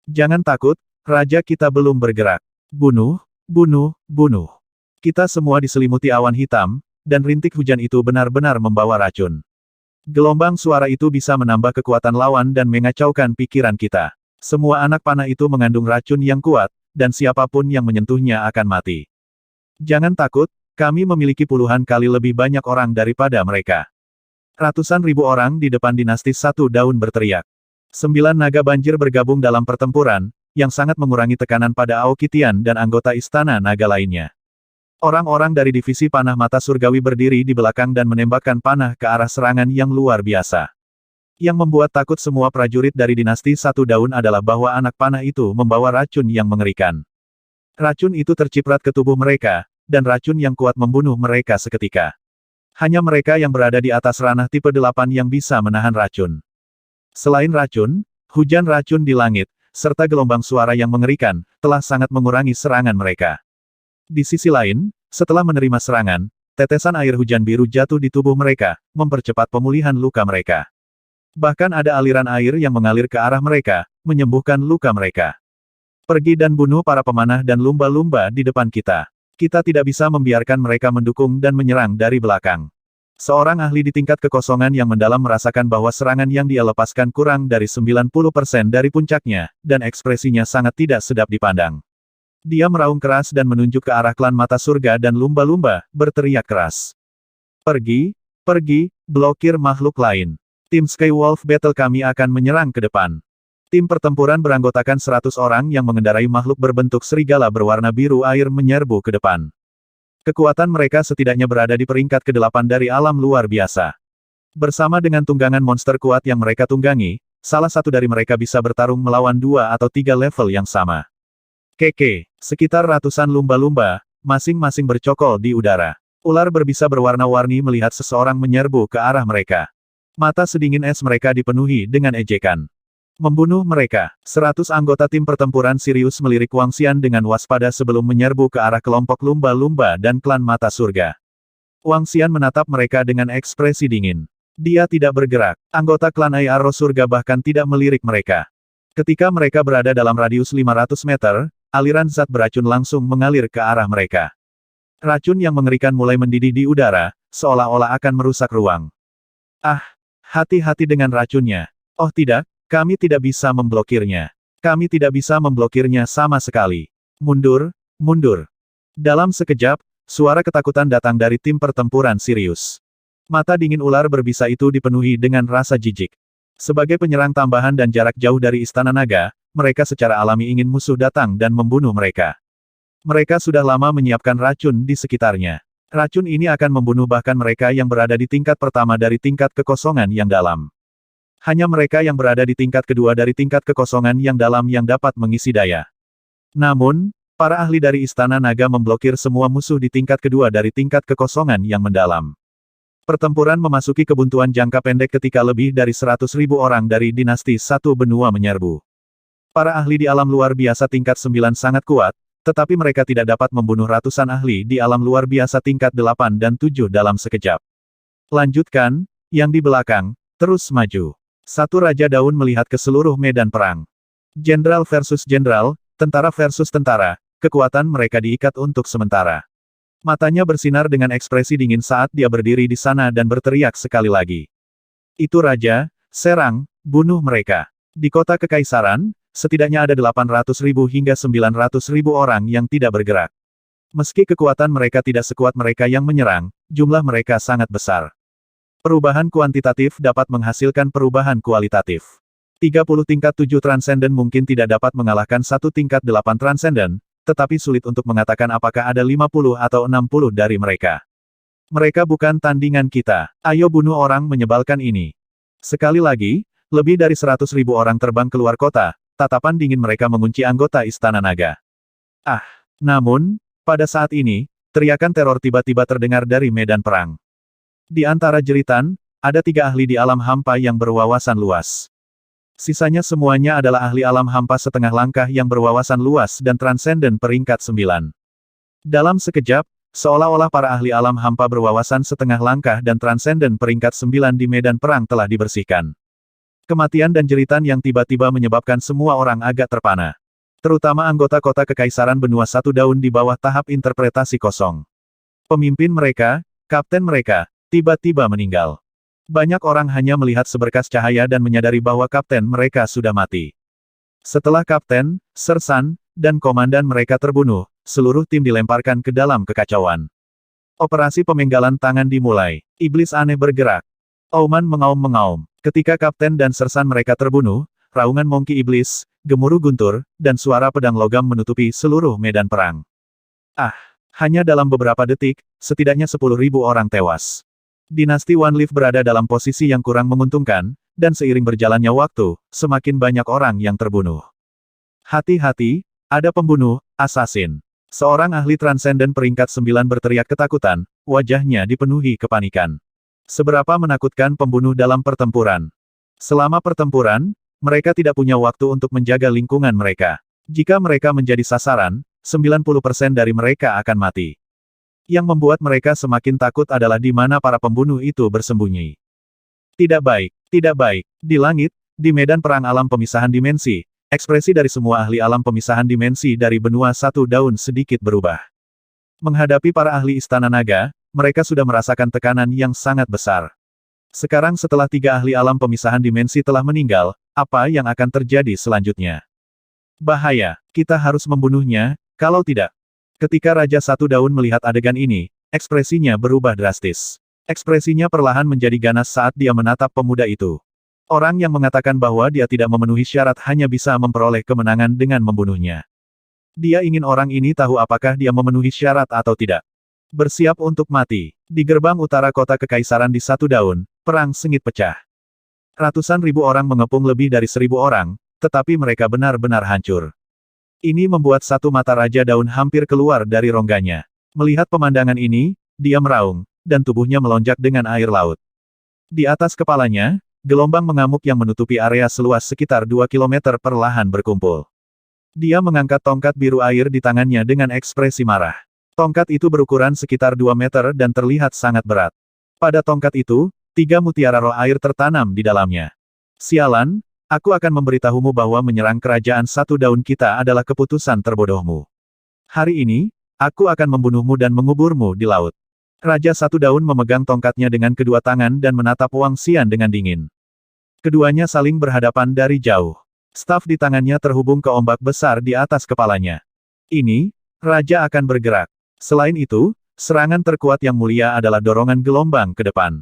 Jangan takut, Raja kita belum bergerak. Bunuh, bunuh, bunuh. Kita semua diselimuti awan hitam, dan rintik hujan itu benar-benar membawa racun. Gelombang suara itu bisa menambah kekuatan lawan dan mengacaukan pikiran kita. Semua anak panah itu mengandung racun yang kuat, dan siapapun yang menyentuhnya akan mati. Jangan takut, kami memiliki puluhan kali lebih banyak orang daripada mereka. Ratusan ribu orang di depan dinasti Satu Daun berteriak. 9 naga banjir bergabung dalam pertempuran, yang sangat mengurangi tekanan pada Aoki Tian dan anggota Istana Naga lainnya. Orang-orang dari divisi panah mata surgawi berdiri di belakang dan menembakkan panah ke arah serangan yang luar biasa. Yang membuat takut semua prajurit dari dinasti Satu Daun adalah bahwa anak panah itu membawa racun yang mengerikan. Racun itu terciprat ke tubuh mereka, dan racun yang kuat membunuh mereka seketika. Hanya mereka yang berada di atas ranah tipe 8 yang bisa menahan racun. Selain racun, hujan racun di langit, serta gelombang suara yang mengerikan, telah sangat mengurangi serangan mereka. Di sisi lain, setelah menerima serangan, tetesan air hujan biru jatuh di tubuh mereka, mempercepat pemulihan luka mereka. Bahkan ada aliran air yang mengalir ke arah mereka, menyembuhkan luka mereka. Pergi dan bunuh para pemanah dan lumba-lumba di depan kita. Kita tidak bisa membiarkan mereka mendukung dan menyerang dari belakang. Seorang ahli di tingkat kekosongan yang mendalam merasakan bahwa serangan yang dia lepaskan kurang dari 90% dari puncaknya, dan ekspresinya sangat tidak sedap dipandang. Dia meraung keras dan menunjuk ke arah klan mata surga dan lumba-lumba, berteriak keras. Pergi, pergi, blokir makhluk lain. Tim Skywolf Battle kami akan menyerang ke depan. Tim pertempuran beranggotakan 100 orang yang mengendarai makhluk berbentuk serigala berwarna biru air menyerbu ke depan. Kekuatan mereka setidaknya berada di peringkat ke-8 dari alam luar biasa. Bersama dengan tunggangan monster kuat yang mereka tunggangi, salah satu dari mereka bisa bertarung melawan 2 atau 3 level yang sama. Keke, sekitar ratusan lumba-lumba, masing-masing bercokol di udara. Ular berbisa berwarna-warni melihat seseorang menyerbu ke arah mereka. Mata sedingin es mereka dipenuhi dengan ejekan. Membunuh mereka. 100 anggota tim pertempuran Sirius melirik Wang Xian dengan waspada sebelum menyerbu ke arah kelompok lumba-lumba dan klan mata surga. Wang Xian menatap mereka dengan ekspresi dingin. Dia tidak bergerak. Anggota klan Ai Arrow surga bahkan tidak melirik mereka. Ketika mereka berada dalam radius 500 meter, aliran zat beracun langsung mengalir ke arah mereka. Racun yang mengerikan mulai mendidih di udara, seolah-olah akan merusak ruang. Ah, hati-hati dengan racunnya. Oh tidak. Kami tidak bisa memblokirnya. Kami tidak bisa memblokirnya sama sekali. Mundur, mundur. Dalam sekejap, suara ketakutan datang dari tim pertempuran Sirius. Mata dingin ular berbisa itu dipenuhi dengan rasa jijik. Sebagai penyerang tambahan dan jarak jauh dari Istana Naga, mereka secara alami ingin musuh datang dan membunuh mereka. Mereka sudah lama menyiapkan racun di sekitarnya. Racun ini akan membunuh bahkan mereka yang berada di tingkat pertama dari tingkat kekosongan yang dalam. Hanya mereka yang berada di tingkat kedua dari tingkat kekosongan yang dalam yang dapat mengisi daya. Namun, para ahli dari Istana Naga memblokir semua musuh di tingkat kedua dari tingkat kekosongan yang mendalam. Pertempuran memasuki kebuntuan jangka pendek ketika lebih dari 100.000 orang dari dinasti satu benua menyerbu. Para ahli di alam luar biasa tingkat 9 sangat kuat, tetapi mereka tidak dapat membunuh ratusan ahli di alam luar biasa tingkat 8 dan 7 dalam sekejap. Lanjutkan, yang di belakang, terus maju. Satu Raja Daun melihat ke seluruh medan perang. Jenderal versus jenderal, tentara versus tentara, kekuatan mereka diikat untuk sementara. Matanya bersinar dengan ekspresi dingin saat dia berdiri di sana dan berteriak sekali lagi. Itu Raja, serang, bunuh mereka. Di kota Kekaisaran, setidaknya ada 800.000 hingga 900.000 orang yang tidak bergerak. Meski kekuatan mereka tidak sekuat mereka yang menyerang, jumlah mereka sangat besar. Perubahan kuantitatif dapat menghasilkan perubahan kualitatif. 30 tingkat 7 transenden mungkin tidak dapat mengalahkan satu tingkat 8 transenden, tetapi sulit untuk mengatakan apakah ada 50 atau 60 dari mereka. Mereka bukan tandingan kita. Ayo bunuh orang menyebalkan ini. Sekali lagi, lebih dari 100.000 orang terbang keluar kota, tatapan dingin mereka mengunci anggota Istana Naga. Ah, namun, pada saat ini, teriakan teror tiba-tiba terdengar dari medan perang. Di antara jeritan, ada 3 ahli di alam hampa yang berwawasan luas. Sisanya semuanya adalah ahli alam hampa setengah langkah yang berwawasan luas dan transenden peringkat 9. Dalam sekejap, seolah-olah para ahli alam hampa berwawasan setengah langkah dan transenden peringkat 9 di medan perang telah dibersihkan. Kematian dan jeritan yang tiba-tiba menyebabkan semua orang agak terpana. Terutama anggota kota Kekaisaran Benua Satu Daun di bawah tahap interpretasi kosong. Pemimpin mereka, kapten mereka, tiba-tiba meninggal. Banyak orang hanya melihat seberkas cahaya dan menyadari bahwa kapten mereka sudah mati. Setelah kapten, sersan, dan komandan mereka terbunuh, seluruh tim dilemparkan ke dalam kekacauan. Operasi pemenggalan tangan dimulai. Iblis aneh bergerak. Auman mengaum-mengaum. Ketika kapten dan sersan mereka terbunuh, raungan mongki iblis, gemuruh guntur, dan suara pedang logam menutupi seluruh medan perang. Ah, hanya dalam beberapa detik, setidaknya 10.000 orang tewas. Dinasti One Leaf berada dalam posisi yang kurang menguntungkan, dan seiring berjalannya waktu, semakin banyak orang yang terbunuh. Hati-hati, ada pembunuh, asasin. Seorang ahli transenden peringkat 9 berteriak ketakutan, wajahnya dipenuhi kepanikan. Seberapa menakutkan pembunuh dalam pertempuran. Selama pertempuran, mereka tidak punya waktu untuk menjaga lingkungan mereka. Jika mereka menjadi sasaran, 90% dari mereka akan mati. Yang membuat mereka semakin takut adalah di mana para pembunuh itu bersembunyi. Tidak baik, tidak baik. Di langit, di medan perang alam pemisahan dimensi, ekspresi dari semua ahli alam pemisahan dimensi dari benua satu daun sedikit berubah. Menghadapi para ahli Istana Naga, mereka sudah merasakan tekanan yang sangat besar. Sekarang setelah 3 ahli alam pemisahan dimensi telah meninggal, apa yang akan terjadi selanjutnya? Bahaya, kita harus membunuhnya, kalau tidak. Ketika Raja Satu Daun melihat adegan ini, ekspresinya berubah drastis. Ekspresinya perlahan menjadi ganas saat dia menatap pemuda itu. Orang yang mengatakan bahwa dia tidak memenuhi syarat hanya bisa memperoleh kemenangan dengan membunuhnya. Dia ingin orang ini tahu apakah dia memenuhi syarat atau tidak. Bersiap untuk mati. Di gerbang utara kota kekaisaran di Satu Daun, perang sengit pecah. Ratusan ribu orang mengepung lebih dari 1000 orang, tetapi mereka benar-benar hancur. Ini membuat satu mata Raja Daun hampir keluar dari rongganya. Melihat pemandangan ini, dia meraung, dan tubuhnya melonjak dengan air laut. Di atas kepalanya, gelombang mengamuk yang menutupi area seluas sekitar 2 km perlahan berkumpul. Dia mengangkat tongkat biru air di tangannya dengan ekspresi marah. Tongkat itu berukuran sekitar 2 meter dan terlihat sangat berat. Pada tongkat itu, 3 mutiara roh air tertanam di dalamnya. Sialan, aku akan memberitahumu bahwa menyerang kerajaan Satu Daun kita adalah keputusan terbodohmu. Hari ini, aku akan membunuhmu dan menguburmu di laut. Raja Satu Daun memegang tongkatnya dengan kedua tangan dan menatap Wang Xian dengan dingin. Keduanya saling berhadapan dari jauh. Staf di tangannya terhubung ke ombak besar di atas kepalanya. Ini, Raja akan bergerak. Selain itu, serangan terkuat yang mulia adalah dorongan gelombang ke depan.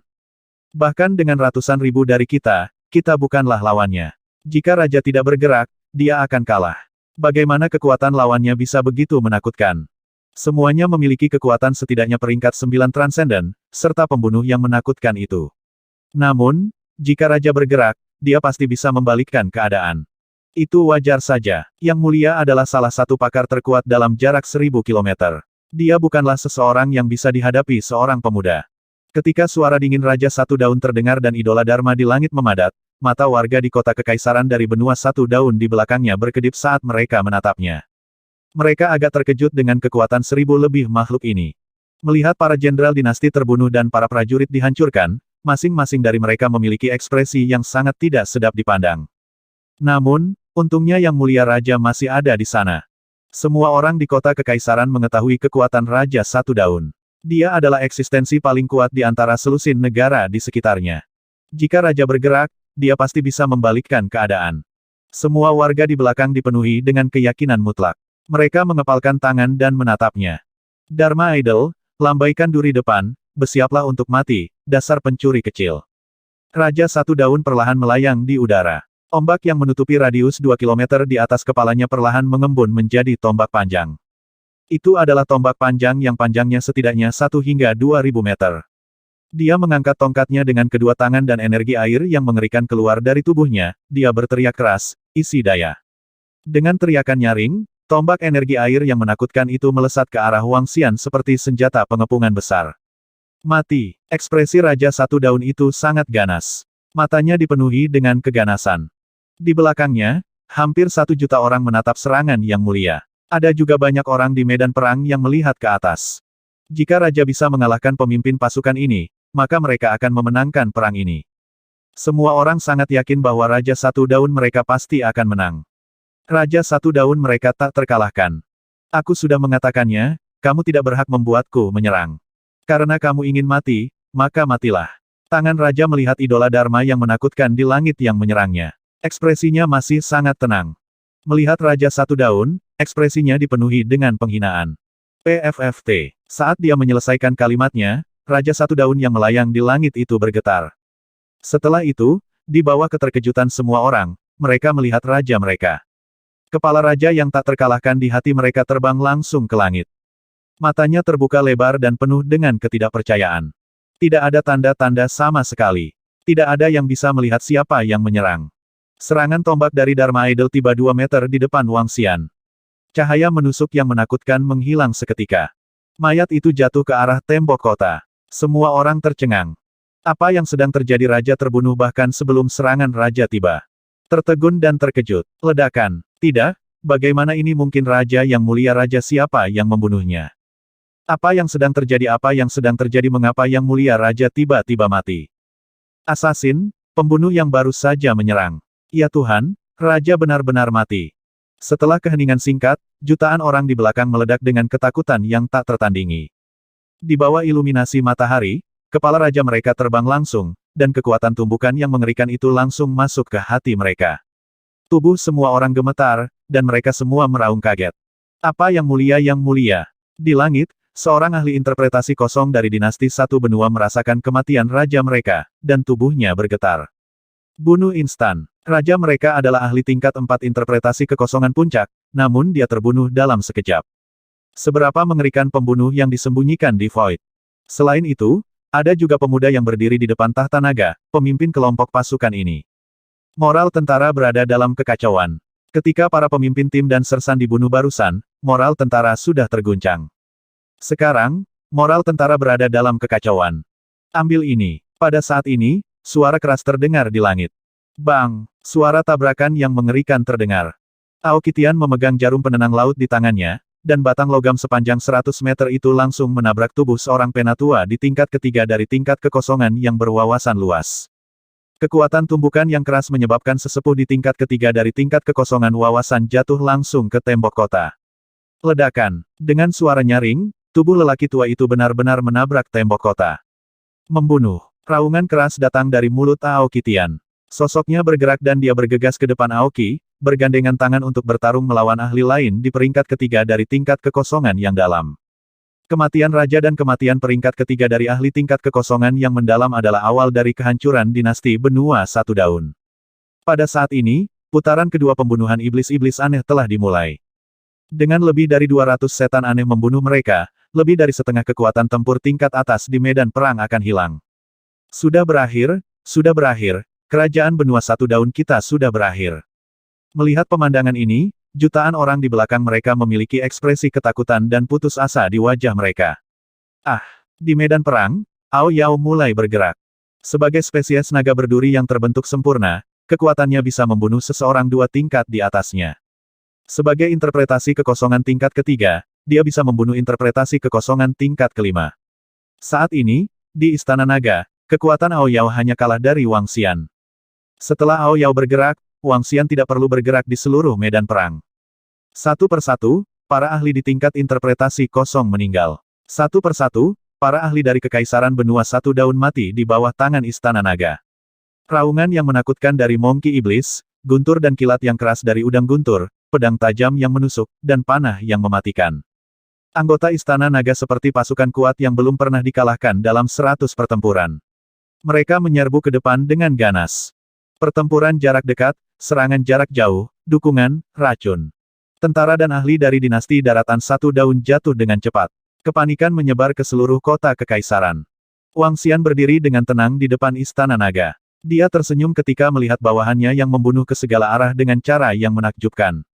Bahkan dengan ratusan ribu dari kita bukanlah lawannya. Jika Raja tidak bergerak, dia akan kalah. Bagaimana kekuatan lawannya bisa begitu menakutkan? Semuanya memiliki kekuatan setidaknya peringkat 9 transenden, serta pembunuh yang menakutkan itu. Namun, jika Raja bergerak, dia pasti bisa membalikkan keadaan. Itu wajar saja. Yang Mulia adalah salah satu pakar terkuat dalam jarak 1000 km. Dia bukanlah seseorang yang bisa dihadapi seorang pemuda. Ketika suara dingin Raja Satu Daun terdengar dan idola Dharma di langit memadat, mata warga di kota kekaisaran dari benua Satu Daun di belakangnya berkedip saat mereka menatapnya. Mereka agak terkejut dengan kekuatan 1000 lebih makhluk ini. Melihat para jenderal dinasti terbunuh dan para prajurit dihancurkan, masing-masing dari mereka memiliki ekspresi yang sangat tidak sedap dipandang. Namun, untungnya Yang Mulia Raja masih ada di sana. Semua orang di kota kekaisaran mengetahui kekuatan Raja Satu Daun. Dia adalah eksistensi paling kuat di antara selusin negara di sekitarnya. Jika Raja bergerak, dia pasti bisa membalikkan keadaan. Semua warga di belakang dipenuhi dengan keyakinan mutlak. Mereka mengepalkan tangan dan menatapnya. Dharma Idol, lambaikan duri depan, bersiaplah untuk mati, dasar pencuri kecil. Raja Satu Daun perlahan melayang di udara. Ombak yang menutupi radius 2 km di atas kepalanya perlahan mengembun menjadi tombak panjang. Itu adalah tombak panjang yang panjangnya setidaknya 1 hingga 2000 meter. Dia mengangkat tongkatnya dengan kedua tangan dan energi air yang mengerikan keluar dari tubuhnya, dia berteriak keras, isi daya. Dengan teriakan nyaring, tombak energi air yang menakutkan itu melesat ke arah Wang Xian seperti senjata pengepungan besar. Mati. Ekspresi Raja Satu Daun itu sangat ganas. Matanya dipenuhi dengan keganasan. Di belakangnya, hampir 1 juta orang menatap serangan Yang Mulia. Ada juga banyak orang di medan perang yang melihat ke atas. Jika Raja bisa mengalahkan pemimpin pasukan ini, maka mereka akan memenangkan perang ini. Semua orang sangat yakin bahwa Raja Satu Daun mereka pasti akan menang. Raja Satu Daun mereka tak terkalahkan. Aku sudah mengatakannya, kamu tidak berhak membuatku menyerang. Karena kamu ingin mati, maka matilah. Tangan Raja melihat idola Dharma yang menakutkan di langit yang menyerangnya. Ekspresinya masih sangat tenang. Melihat Raja Satu Daun, ekspresinya dipenuhi dengan penghinaan. PFFT. Saat dia menyelesaikan kalimatnya, Raja Satu Daun yang melayang di langit itu bergetar. Setelah itu, di bawah keterkejutan semua orang, mereka melihat Raja mereka. Kepala Raja yang tak terkalahkan di hati mereka terbang langsung ke langit. Matanya terbuka lebar dan penuh dengan ketidakpercayaan. Tidak ada tanda-tanda sama sekali. Tidak ada yang bisa melihat siapa yang menyerang. Serangan tombak dari Dharma Idol tiba 2 meter di depan Wang Xian. Cahaya menusuk yang menakutkan menghilang seketika. Mayat itu jatuh ke arah tembok kota. Semua orang tercengang. Apa yang sedang terjadi? Raja terbunuh bahkan sebelum serangan Raja tiba. Tertegun dan terkejut. Ledakan. Tidak, bagaimana ini mungkin? Raja Yang Mulia Raja siapa yang membunuhnya? Apa yang sedang terjadi? Apa yang sedang terjadi? Mengapa Yang Mulia Raja tiba-tiba mati? Asasin, pembunuh yang baru saja menyerang. Ya Tuhan, Raja benar-benar mati. Setelah keheningan singkat, jutaan orang di belakang meledak dengan ketakutan yang tak tertandingi. Di bawah iluminasi matahari, kepala raja mereka terbang langsung, dan kekuatan tumbukan yang mengerikan itu langsung masuk ke hati mereka. Tubuh semua orang gemetar, dan mereka semua meraung kaget. Apa yang mulia yang mulia? Di langit, seorang ahli interpretasi kosong dari dinasti Satu Benua merasakan kematian raja mereka, dan tubuhnya bergetar. Bunuh instan. Raja mereka adalah ahli tingkat 4 interpretasi kekosongan puncak, namun dia terbunuh dalam sekejap. Seberapa mengerikan pembunuh yang disembunyikan di Void. Selain itu, ada juga pemuda yang berdiri di depan tahta naga, pemimpin kelompok pasukan ini. Moral tentara berada dalam kekacauan. Ketika para pemimpin tim dan sersan dibunuh barusan, moral tentara sudah terguncang. Sekarang, moral tentara berada dalam kekacauan. Ambil ini. Pada saat ini, suara keras terdengar di langit. Bang! Suara tabrakan yang mengerikan terdengar. Aokitian memegang jarum penenang laut di tangannya, dan batang logam sepanjang 100 meter itu langsung menabrak tubuh seorang penatua di tingkat ketiga dari tingkat kekosongan yang berwawasan luas. Kekuatan tumbukan yang keras menyebabkan sesepuh di tingkat ketiga dari tingkat kekosongan wawasan jatuh langsung ke tembok kota. Ledakan. Dengan suara nyaring, tubuh lelaki tua itu benar-benar menabrak tembok kota. Membunuh. Raungan keras datang dari mulut Aokitian. Sosoknya bergerak dan dia bergegas ke depan Aoki, bergandengan tangan untuk bertarung melawan ahli lain di peringkat ketiga dari tingkat kekosongan yang dalam. Kematian raja dan kematian peringkat ketiga dari ahli tingkat kekosongan yang mendalam adalah awal dari kehancuran dinasti Benua Satu Daun. Pada saat ini, putaran kedua pembunuhan iblis-iblis aneh telah dimulai. Dengan lebih dari 200 setan aneh membunuh mereka, lebih dari setengah kekuatan tempur tingkat atas di medan perang akan hilang. Sudah berakhir, kerajaan Benua Satu Daun kita sudah berakhir. Melihat pemandangan ini, jutaan orang di belakang mereka memiliki ekspresi ketakutan dan putus asa di wajah mereka. Di medan perang, Ao Yao mulai bergerak. Sebagai spesies naga berduri yang terbentuk sempurna, kekuatannya bisa membunuh seseorang 2 tingkat di atasnya. Sebagai interpretasi kekosongan tingkat ketiga, dia bisa membunuh interpretasi kekosongan tingkat kelima. Saat ini, di Istana Naga, kekuatan Ao Yao hanya kalah dari Wang Xian. Setelah Ao Yao bergerak, Wang Xian tidak perlu bergerak di seluruh medan perang. Satu persatu, para ahli di tingkat interpretasi kosong meninggal. Satu persatu, para ahli dari Kekaisaran Benua Satu Daun mati di bawah tangan Istana Naga. Raungan yang menakutkan dari Monkey Iblis, guntur dan kilat yang keras dari udang guntur, pedang tajam yang menusuk, dan panah yang mematikan. Anggota Istana Naga seperti pasukan kuat yang belum pernah dikalahkan dalam 100 pertempuran. Mereka menyerbu ke depan dengan ganas. Pertempuran jarak dekat, serangan jarak jauh, dukungan, racun. Tentara dan ahli dari dinasti Daratan Satu Daun jatuh dengan cepat. Kepanikan menyebar ke seluruh kota kekaisaran. Wang Xian berdiri dengan tenang di depan Istana Naga. Dia tersenyum ketika melihat bawahannya yang membunuh ke segala arah dengan cara yang menakjubkan.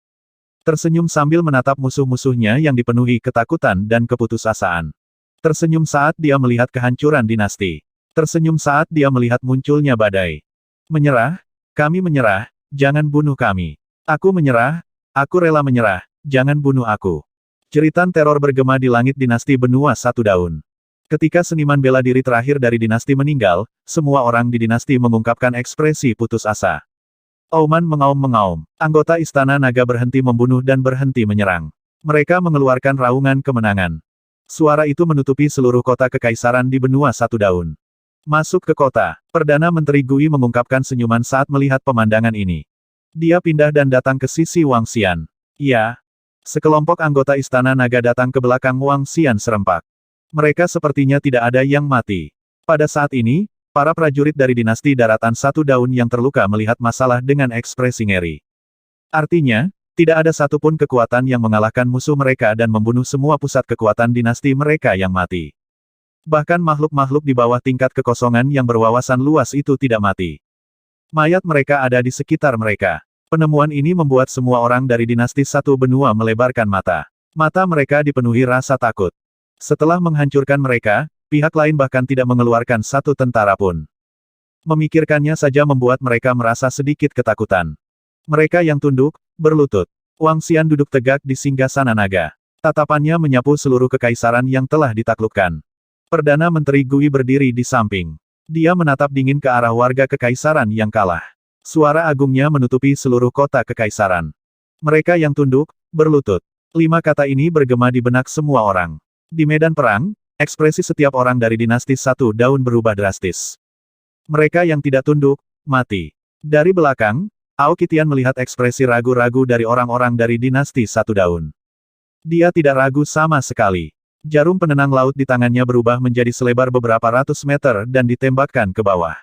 Tersenyum sambil menatap musuh-musuhnya yang dipenuhi ketakutan dan keputusasaan. Tersenyum saat dia melihat kehancuran dinasti. Tersenyum saat dia melihat munculnya badai. Menyerah? Kami menyerah, jangan bunuh kami. Aku menyerah, aku rela menyerah, jangan bunuh aku. Jeritan teror bergema di langit dinasti Benua Satu Daun. Ketika seniman bela diri terakhir dari dinasti meninggal, semua orang di dinasti mengungkapkan ekspresi putus asa. Auman mengaum-mengaum. Anggota Istana Naga berhenti membunuh dan berhenti menyerang. Mereka mengeluarkan raungan kemenangan. Suara itu menutupi seluruh kota kekaisaran di Benua Satu Daun. Masuk ke kota. Perdana Menteri Gui mengungkapkan senyuman saat melihat pemandangan ini. Dia pindah dan datang ke sisi Wang Xian. Ya. Sekelompok anggota Istana Naga datang ke belakang Wang Xian serempak. Mereka sepertinya tidak ada yang mati. Pada saat ini, para prajurit dari dinasti Daratan Satu Daun yang terluka melihat masalah dengan ekspresi ngeri. Artinya, tidak ada satupun kekuatan yang mengalahkan musuh mereka dan membunuh semua pusat kekuatan dinasti mereka yang mati. Bahkan makhluk-makhluk di bawah tingkat kekosongan yang berwawasan luas itu tidak mati. Mayat mereka ada di sekitar mereka. Penemuan ini membuat semua orang dari dinasti Satu Benua melebarkan mata. Mata mereka dipenuhi rasa takut. Setelah menghancurkan mereka, pihak lain bahkan tidak mengeluarkan satu tentara pun. Memikirkannya saja membuat mereka merasa sedikit ketakutan. Mereka yang tunduk, berlutut. Wang Xian duduk tegak di singgasana naga. Tatapannya menyapu seluruh kekaisaran yang telah ditaklukkan. Perdana Menteri Gui berdiri di samping. Dia menatap dingin ke arah warga kekaisaran yang kalah. Suara agungnya menutupi seluruh kota kekaisaran. Mereka yang tunduk, berlutut. 5 kata ini bergema di benak semua orang. Di medan perang, ekspresi setiap orang dari dinasti Satu Daun berubah drastis. Mereka yang tidak tunduk, mati. Dari belakang, Aokitian melihat ekspresi ragu-ragu dari orang-orang dari dinasti Satu Daun. Dia tidak ragu sama sekali. Jarum penenang laut di tangannya berubah menjadi selebar beberapa ratus meter dan ditembakkan ke bawah.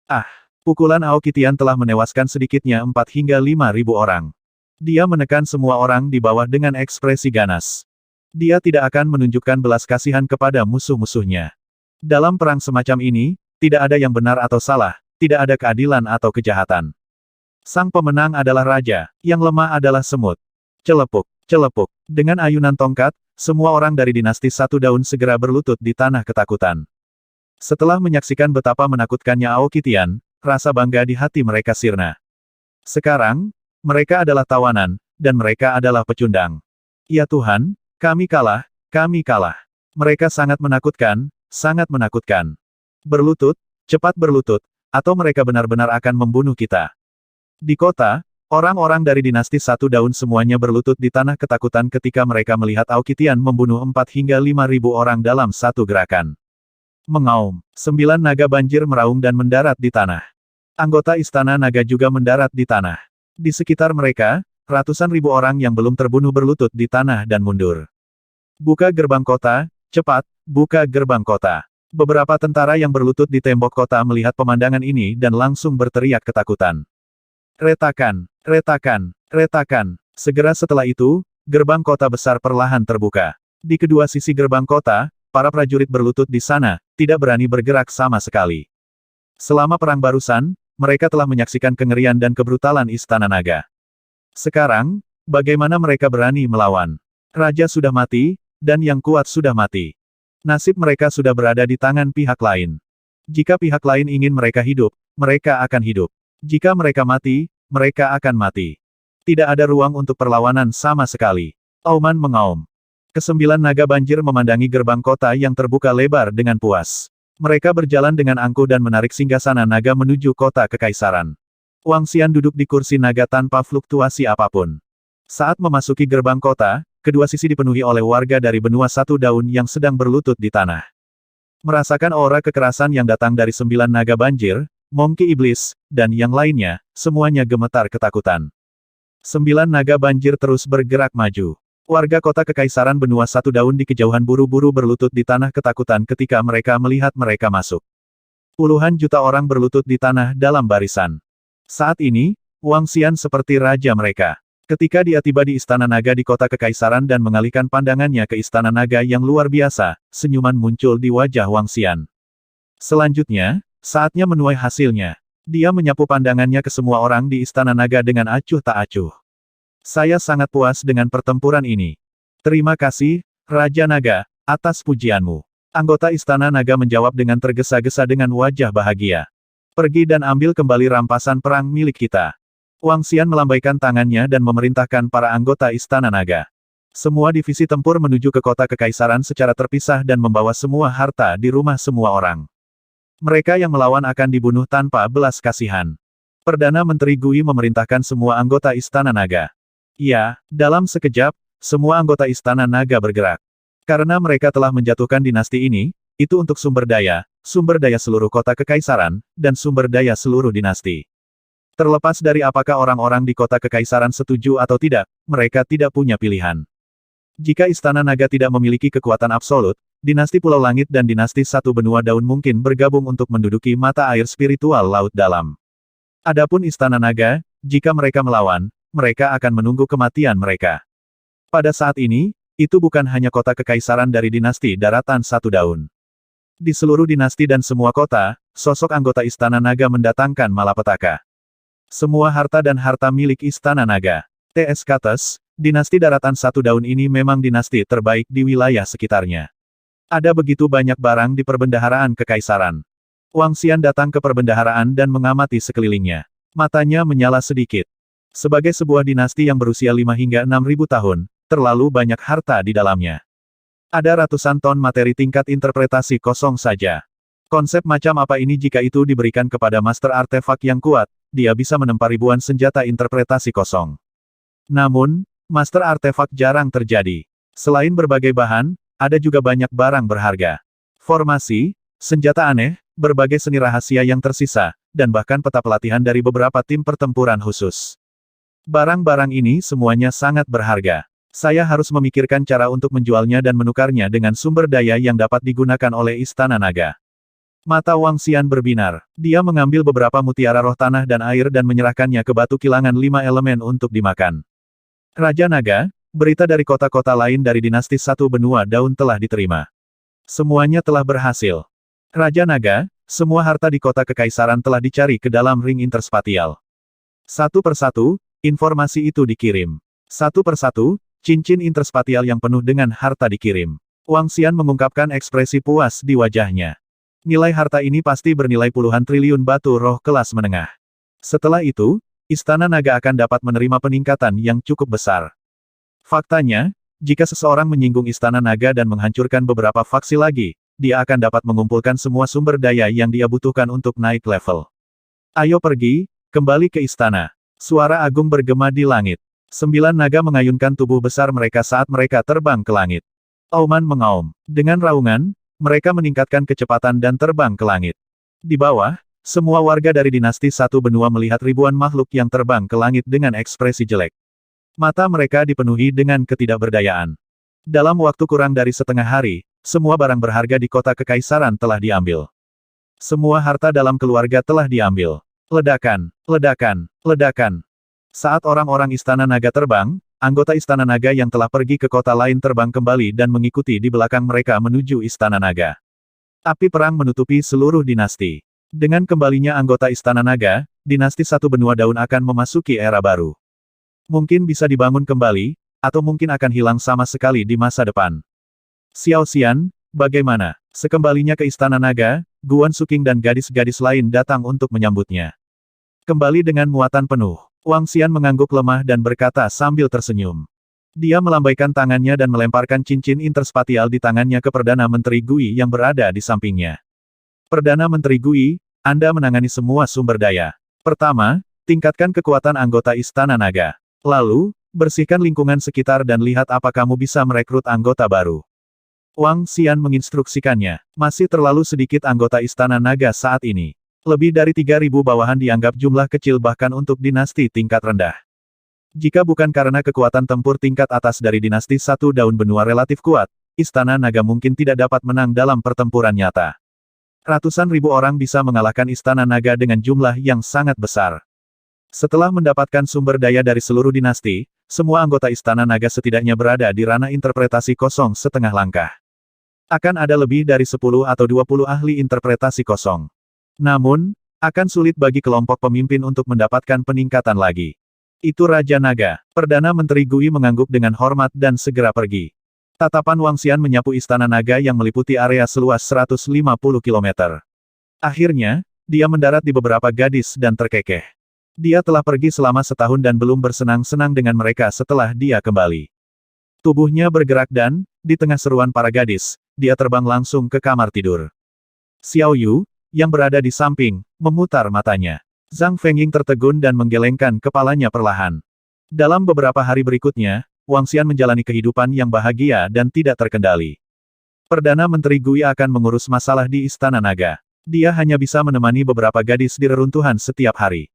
Ah! Pukulan Aokitian telah menewaskan sedikitnya 4 hingga 5.000 orang. Dia menekan semua orang di bawah dengan ekspresi ganas. Dia tidak akan menunjukkan belas kasihan kepada musuh-musuhnya. Dalam perang semacam ini, tidak ada yang benar atau salah, tidak ada keadilan atau kejahatan. Sang pemenang adalah raja, yang lemah adalah semut. Celepuk, celepuk. Dengan ayunan tongkat, semua orang dari dinasti Satu Daun segera berlutut di tanah ketakutan. Setelah menyaksikan betapa menakutkannya Aokitian, rasa bangga di hati mereka sirna. Sekarang, mereka adalah tawanan, dan mereka adalah pecundang. Ya Tuhan, kami kalah, kami kalah. Mereka sangat menakutkan, sangat menakutkan. Berlutut, cepat berlutut, atau mereka benar-benar akan membunuh kita. Di kota, orang-orang dari dinasti Satu Daun semuanya berlutut di tanah ketakutan ketika mereka melihat Aokitian membunuh 4 hingga 5.000 orang dalam satu gerakan. Mengaum, 9 naga banjir meraung dan mendarat di tanah. Anggota Istana Naga juga mendarat di tanah. Di sekitar mereka, ratusan ribu orang yang belum terbunuh berlutut di tanah dan mundur. Buka gerbang kota, cepat, buka gerbang kota. Beberapa tentara yang berlutut di tembok kota melihat pemandangan ini dan langsung berteriak ketakutan. Retakan, retakan, retakan. Segera setelah itu, gerbang kota besar perlahan terbuka. Di kedua sisi gerbang kota, para prajurit berlutut di sana, tidak berani bergerak sama sekali. Selama perang barusan, mereka telah menyaksikan kengerian dan kebrutalan Istana Naga. Sekarang, bagaimana mereka berani melawan? Raja sudah mati, dan yang kuat sudah mati. Nasib mereka sudah berada di tangan pihak lain. Jika pihak lain ingin mereka hidup, mereka akan hidup. Jika mereka mati, mereka akan mati. Tidak ada ruang untuk perlawanan sama sekali. Auman mengaum. Kesembilan naga banjir memandangi gerbang kota yang terbuka lebar dengan puas. Mereka berjalan dengan angkuh dan menarik singgasana naga menuju kota kekaisaran. Wang Xian duduk di kursi naga tanpa fluktuasi apapun. Saat memasuki gerbang kota, kedua sisi dipenuhi oleh warga dari benua Satu Daun yang sedang berlutut di tanah. Merasakan aura kekerasan yang datang dari 9 naga banjir, Monkey Iblis, dan yang lainnya, semuanya gemetar ketakutan. 9 naga banjir terus bergerak maju. Warga kota kekaisaran benua Satu Daun di kejauhan buru-buru berlutut di tanah ketakutan ketika mereka melihat mereka masuk. Puluhan juta orang berlutut di tanah dalam barisan. Saat ini, Wang Xian seperti raja mereka. Ketika dia tiba di Istana Naga di kota kekaisaran dan mengalihkan pandangannya ke Istana Naga yang luar biasa, senyuman muncul di wajah Wang Xian. Selanjutnya, saatnya menuai hasilnya. Dia menyapu pandangannya ke semua orang di Istana Naga dengan acuh tak acuh. Saya sangat puas dengan pertempuran ini. Terima kasih, Raja Naga, atas pujianmu. Anggota Istana Naga menjawab dengan tergesa-gesa dengan wajah bahagia. Pergi dan ambil kembali rampasan perang milik kita. Wang Xian melambaikan tangannya dan memerintahkan para anggota Istana Naga. Semua divisi tempur menuju ke kota kekaisaran secara terpisah dan membawa semua harta di rumah semua orang. Mereka yang melawan akan dibunuh tanpa belas kasihan. Perdana Menteri Gui memerintahkan semua anggota Istana Naga. Ya, dalam sekejap, semua anggota Istana Naga bergerak. Karena mereka telah menjatuhkan dinasti ini, itu untuk sumber daya seluruh kota kekaisaran, dan sumber daya seluruh dinasti. Terlepas dari apakah orang-orang di kota kekaisaran setuju atau tidak, mereka tidak punya pilihan. Jika Istana Naga tidak memiliki kekuatan absolut, dinasti Pulau Langit dan dinasti Satu Benua Daun mungkin bergabung untuk menduduki mata air spiritual Laut Dalam. Adapun Istana Naga, jika mereka melawan, mereka akan menunggu kematian mereka. Pada saat ini, itu bukan hanya kota kekaisaran dari dinasti Daratan Satu Daun. Di seluruh dinasti dan semua kota, sosok anggota Istana Naga mendatangkan malapetaka. Semua harta dan harta milik Istana Naga. T.S. Kates, dinasti Daratan Satu Daun ini memang dinasti terbaik di wilayah sekitarnya. Ada begitu banyak barang di perbendaharaan kekaisaran. Wang Xian datang ke perbendaharaan dan mengamati sekelilingnya. Matanya menyala sedikit. Sebagai sebuah dinasti yang berusia 5 hingga 6.000 tahun, terlalu banyak harta di dalamnya. Ada ratusan ton materi tingkat interpretasi kosong saja. Konsep macam apa ini jika itu diberikan kepada master artefak yang kuat, dia bisa menempa ribuan senjata interpretasi kosong. Namun, master artefak jarang terjadi. Selain berbagai bahan, ada juga banyak barang berharga. Formasi, senjata aneh, berbagai seni rahasia yang tersisa, dan bahkan peta pelatihan dari beberapa tim pertempuran khusus. Barang-barang ini semuanya sangat berharga. Saya harus memikirkan cara untuk menjualnya dan menukarnya dengan sumber daya yang dapat digunakan oleh Istana Naga. Mata Wang Xian berbinar. Dia mengambil beberapa mutiara roh tanah dan air dan menyerahkannya ke batu kilangan 5 elemen untuk dimakan. Raja Naga, berita dari kota-kota lain dari dinasti Satu Benua Daun telah diterima. Semuanya telah berhasil. Raja Naga, semua harta di kota kekaisaran telah dicari ke dalam ring interspatial. Satu persatu, informasi itu dikirim. Satu persatu, cincin interspatial yang penuh dengan harta dikirim. Wang Xian mengungkapkan ekspresi puas di wajahnya. Nilai harta ini pasti bernilai puluhan triliun batu roh kelas menengah. Setelah itu, Istana Naga akan dapat menerima peningkatan yang cukup besar. Faktanya, jika seseorang menyinggung Istana Naga dan menghancurkan beberapa faksi lagi, dia akan dapat mengumpulkan semua sumber daya yang dia butuhkan untuk naik level. Ayo pergi, kembali ke istana. Suara agung bergema di langit. 9 naga mengayunkan tubuh besar mereka saat mereka terbang ke langit. Auman mengaum. Dengan raungan, mereka meningkatkan kecepatan dan terbang ke langit. Di bawah, semua warga dari dinasti Satu Benua melihat ribuan makhluk yang terbang ke langit dengan ekspresi jelek. Mata mereka dipenuhi dengan ketidakberdayaan. Dalam waktu kurang dari setengah hari, semua barang berharga di kota kekaisaran telah diambil. Semua harta dalam keluarga telah diambil. Ledakan, ledakan, ledakan. Saat orang-orang Istana Naga terbang, anggota Istana Naga yang telah pergi ke kota lain terbang kembali dan mengikuti di belakang mereka menuju Istana Naga. Api perang menutupi seluruh dinasti. Dengan kembalinya anggota Istana Naga, dinasti Satu Benua Daun akan memasuki era baru. Mungkin bisa dibangun kembali, atau mungkin akan hilang sama sekali di masa depan. Xiao Xian, bagaimana? Sekembalinya ke Istana Naga, Guan Suking dan gadis-gadis lain datang untuk menyambutnya. Kembali dengan muatan penuh. Wang Xian mengangguk lemah dan berkata sambil tersenyum. Dia melambaikan tangannya dan melemparkan cincin interspatial di tangannya ke Perdana Menteri Gui yang berada di sampingnya. Perdana Menteri Gui, Anda menangani semua sumber daya. Pertama, tingkatkan kekuatan anggota Istana Naga. Lalu, bersihkan lingkungan sekitar dan lihat apa kamu bisa merekrut anggota baru. Wang Xian menginstruksikannya. Masih terlalu sedikit anggota Istana Naga saat ini. Lebih dari 3.000 bawahan dianggap jumlah kecil bahkan untuk dinasti tingkat rendah. Jika bukan karena kekuatan tempur tingkat atas dari dinasti Satu Daun Benua relatif kuat, Istana Naga mungkin tidak dapat menang dalam pertempuran nyata. Ratusan ribu orang bisa mengalahkan Istana Naga dengan jumlah yang sangat besar. Setelah mendapatkan sumber daya dari seluruh dinasti, semua anggota Istana Naga setidaknya berada di ranah interpretasi kosong setengah langkah. Akan ada lebih dari 10 atau 20 ahli interpretasi kosong. Namun, akan sulit bagi kelompok pemimpin untuk mendapatkan peningkatan lagi. Itu Raja Naga. Perdana Menteri Gui mengangguk dengan hormat dan segera pergi. Tatapan Wang Xian menyapu Istana Naga yang meliputi area seluas 150 km. Akhirnya, dia mendarat di beberapa gadis dan terkekeh. Dia telah pergi selama setahun dan belum bersenang-senang dengan mereka setelah dia kembali. Tubuhnya bergerak dan, di tengah seruan para gadis, dia terbang langsung ke kamar tidur. Xiao Yu, yang berada di samping, memutar matanya. Zhang Fengying tertegun dan menggelengkan kepalanya perlahan. Dalam beberapa hari berikutnya, Wang Xian menjalani kehidupan yang bahagia dan tidak terkendali. Perdana Menteri Gui akan mengurus masalah di Istana Naga. Dia hanya bisa menemani beberapa gadis di reruntuhan setiap hari.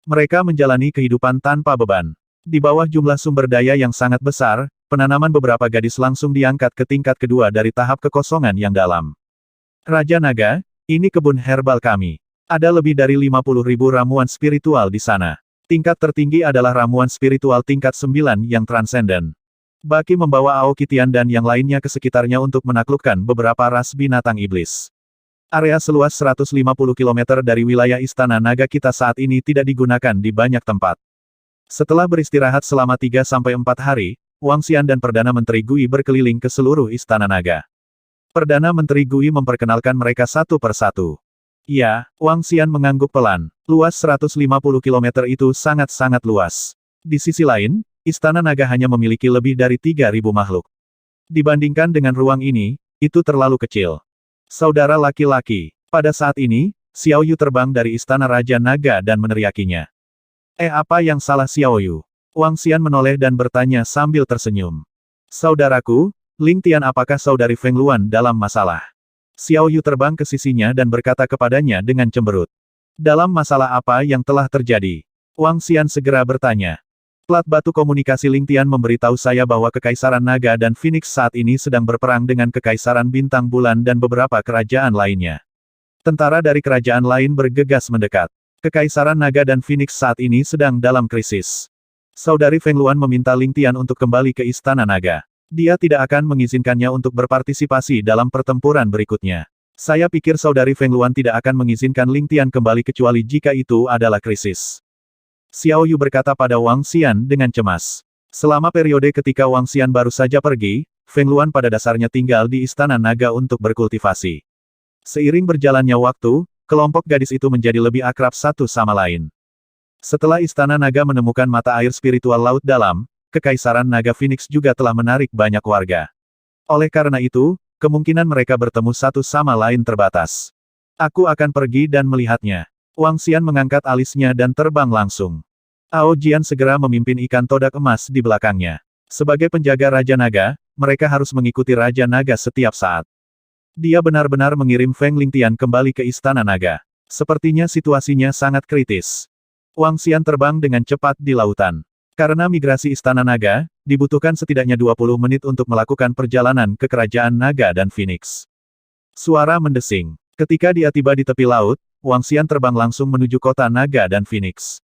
Mereka menjalani kehidupan tanpa beban. Di bawah jumlah sumber daya yang sangat besar, penanaman beberapa gadis langsung diangkat ke tingkat kedua dari tahap kekosongan yang dalam. Raja Naga, ini kebun herbal kami. Ada lebih dari 50.000 ramuan spiritual di sana. Tingkat tertinggi adalah ramuan spiritual tingkat 9 yang transenden. Baki membawa Aoki Tian dan yang lainnya ke sekitarnya untuk menaklukkan beberapa ras binatang iblis. Area seluas 150 km dari wilayah Istana Naga kita saat ini tidak digunakan di banyak tempat. Setelah beristirahat selama 3-4 hari, Wang Xian dan Perdana Menteri Gui berkeliling ke seluruh Istana Naga. Perdana Menteri Gui memperkenalkan mereka satu persatu. Ya, Wang Xian mengangguk pelan. Luas 150 km itu sangat-sangat luas. Di sisi lain, Istana Naga hanya memiliki lebih dari 3.000 makhluk. Dibandingkan dengan ruang ini, itu terlalu kecil. Saudara laki-laki, pada saat ini, Xiao Yu terbang dari istana Raja Naga dan meneriakinya. Apa yang salah Xiao Yu? Wang Xian menoleh dan bertanya sambil tersenyum. Saudaraku, Ling Tian, apakah saudari Feng Luan dalam masalah? Xiao Yu terbang ke sisinya dan berkata kepadanya dengan cemberut. Dalam masalah apa yang telah terjadi? Wang Xian segera bertanya. Plat batu komunikasi Ling Tian memberitahu saya bahwa Kekaisaran Naga dan Phoenix saat ini sedang berperang dengan Kekaisaran Bintang Bulan dan beberapa kerajaan lainnya. Tentara dari kerajaan lain bergegas mendekat. Kekaisaran Naga dan Phoenix saat ini sedang dalam krisis. Saudari Feng Luan meminta Ling Tian untuk kembali ke Istana Naga. Dia tidak akan mengizinkannya untuk berpartisipasi dalam pertempuran berikutnya. Saya pikir saudari Feng Luan tidak akan mengizinkan Ling Tian kembali kecuali jika itu adalah krisis. Xiao Yu berkata pada Wang Xian dengan cemas. Selama periode ketika Wang Xian baru saja pergi, Feng Luan pada dasarnya tinggal di Istana Naga untuk berkultivasi. Seiring berjalannya waktu, kelompok gadis itu menjadi lebih akrab satu sama lain. Setelah Istana Naga menemukan mata air spiritual Laut Dalam, Kekaisaran Naga Phoenix juga telah menarik banyak warga. Oleh karena itu, kemungkinan mereka bertemu satu sama lain terbatas. Aku akan pergi dan melihatnya. Wang Xian mengangkat alisnya dan terbang langsung. Ao Jian segera memimpin ikan todak emas di belakangnya. Sebagai penjaga Raja Naga, mereka harus mengikuti Raja Naga setiap saat. Dia benar-benar mengirim Feng Lingtian kembali ke Istana Naga. Sepertinya situasinya sangat kritis. Wang Xian terbang dengan cepat di lautan. Karena migrasi Istana Naga, dibutuhkan setidaknya 20 menit untuk melakukan perjalanan ke Kerajaan Naga dan Phoenix. Suara mendesing. Ketika dia tiba di tepi laut, Wang Xian terbang langsung menuju kota Naga dan Phoenix.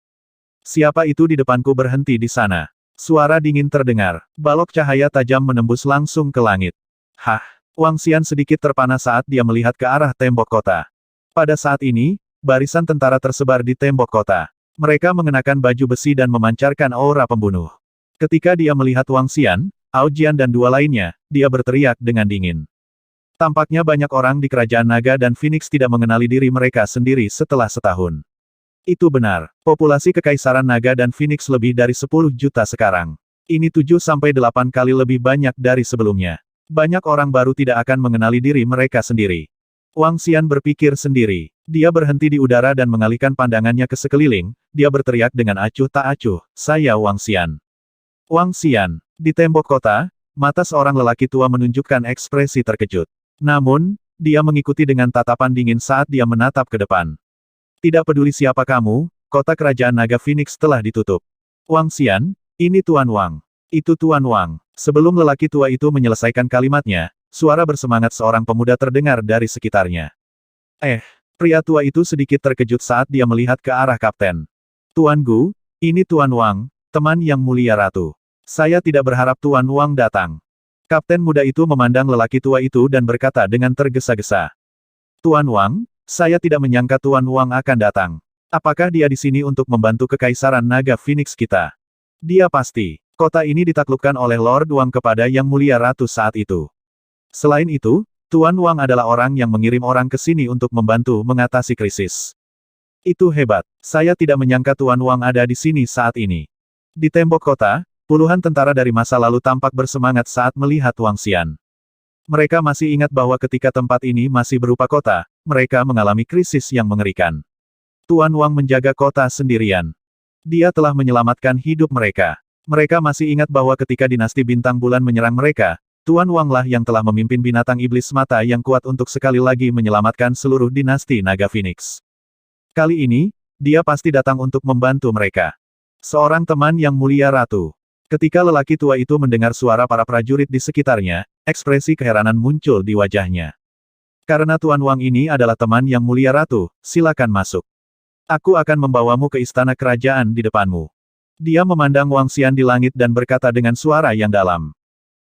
Siapa itu di depanku berhenti di sana? Suara dingin terdengar. Balok cahaya tajam menembus langsung ke langit. Hah! Wang Xian sedikit terpana saat dia melihat ke arah tembok kota. Pada saat ini, barisan tentara tersebar di tembok kota. Mereka mengenakan baju besi dan memancarkan aura pembunuh. Ketika dia melihat Wang Xian, Ao Jian dan dua lainnya, dia berteriak dengan dingin. Tampaknya banyak orang di Kerajaan Naga dan Phoenix tidak mengenali diri mereka sendiri setelah setahun. Itu benar, populasi Kekaisaran Naga dan Phoenix lebih dari 10 juta sekarang. Ini 7-8 kali lebih banyak dari sebelumnya. Banyak orang baru tidak akan mengenali diri mereka sendiri. Wang Xian berpikir sendiri. Dia berhenti di udara dan mengalihkan pandangannya ke sekeliling, dia berteriak dengan acuh tak acuh, saya Wang Xian. Wang Xian. Di tembok kota, mata seorang lelaki tua menunjukkan ekspresi terkejut. Namun, dia mengikuti dengan tatapan dingin saat dia menatap ke depan. Tidak peduli siapa kamu, kota kerajaan Naga Phoenix telah ditutup. Wang Xian, ini Tuan Wang. Itu Tuan Wang. Sebelum lelaki tua itu menyelesaikan kalimatnya, suara bersemangat seorang pemuda terdengar dari sekitarnya. Pria tua itu sedikit terkejut saat dia melihat ke arah kapten. Tuan Gu, ini Tuan Wang, teman yang mulia ratu. Saya tidak berharap Tuan Wang datang. Kapten muda itu memandang lelaki tua itu dan berkata dengan tergesa-gesa. Tuan Wang, saya tidak menyangka Tuan Wang akan datang. Apakah dia di sini untuk membantu Kekaisaran Naga Phoenix kita? Dia pasti. Kota ini ditaklukkan oleh Lord Wang kepada Yang Mulia Ratu saat itu. Selain itu, Tuan Wang adalah orang yang mengirim orang ke sini untuk membantu mengatasi krisis. Itu hebat. Saya tidak menyangka Tuan Wang ada di sini saat ini. Di tembok kota, puluhan tentara dari masa lalu tampak bersemangat saat melihat Wang Xian. Mereka masih ingat bahwa ketika tempat ini masih berupa kota, mereka mengalami krisis yang mengerikan. Tuan Wang menjaga kota sendirian. Dia telah menyelamatkan hidup mereka. Mereka masih ingat bahwa ketika dinasti Bintang Bulan menyerang mereka, Tuan Wang lah yang telah memimpin binatang iblis mata yang kuat untuk sekali lagi menyelamatkan seluruh dinasti Naga Phoenix. Kali ini, dia pasti datang untuk membantu mereka. Seorang teman yang mulia ratu. Ketika lelaki tua itu mendengar suara para prajurit di sekitarnya, ekspresi keheranan muncul di wajahnya. Karena Tuan Wang ini adalah teman yang mulia ratu, silakan masuk. Aku akan membawamu ke istana kerajaan di depanmu. Dia memandang Wang Xian di langit dan berkata dengan suara yang dalam.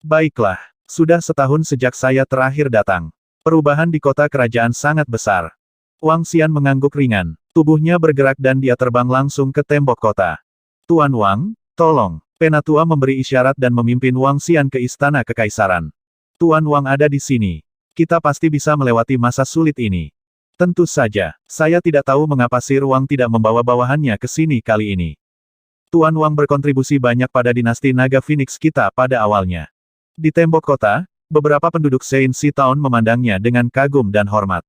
Baiklah, sudah setahun sejak saya terakhir datang. Perubahan di kota kerajaan sangat besar. Wang Xian mengangguk ringan. Tubuhnya bergerak dan dia terbang langsung ke tembok kota. Tuan Wang, tolong. Penatua memberi isyarat dan memimpin Wang Xian ke istana kekaisaran. Tuan Wang ada di sini. Kita pasti bisa melewati masa sulit ini. Tentu saja, saya tidak tahu mengapa Sir Wang tidak membawa bawahannya ke sini kali ini. Tuan Wang berkontribusi banyak pada dinasti Naga Phoenix kita pada awalnya. Di tembok kota, beberapa penduduk Saint Sea Town memandangnya dengan kagum dan hormat.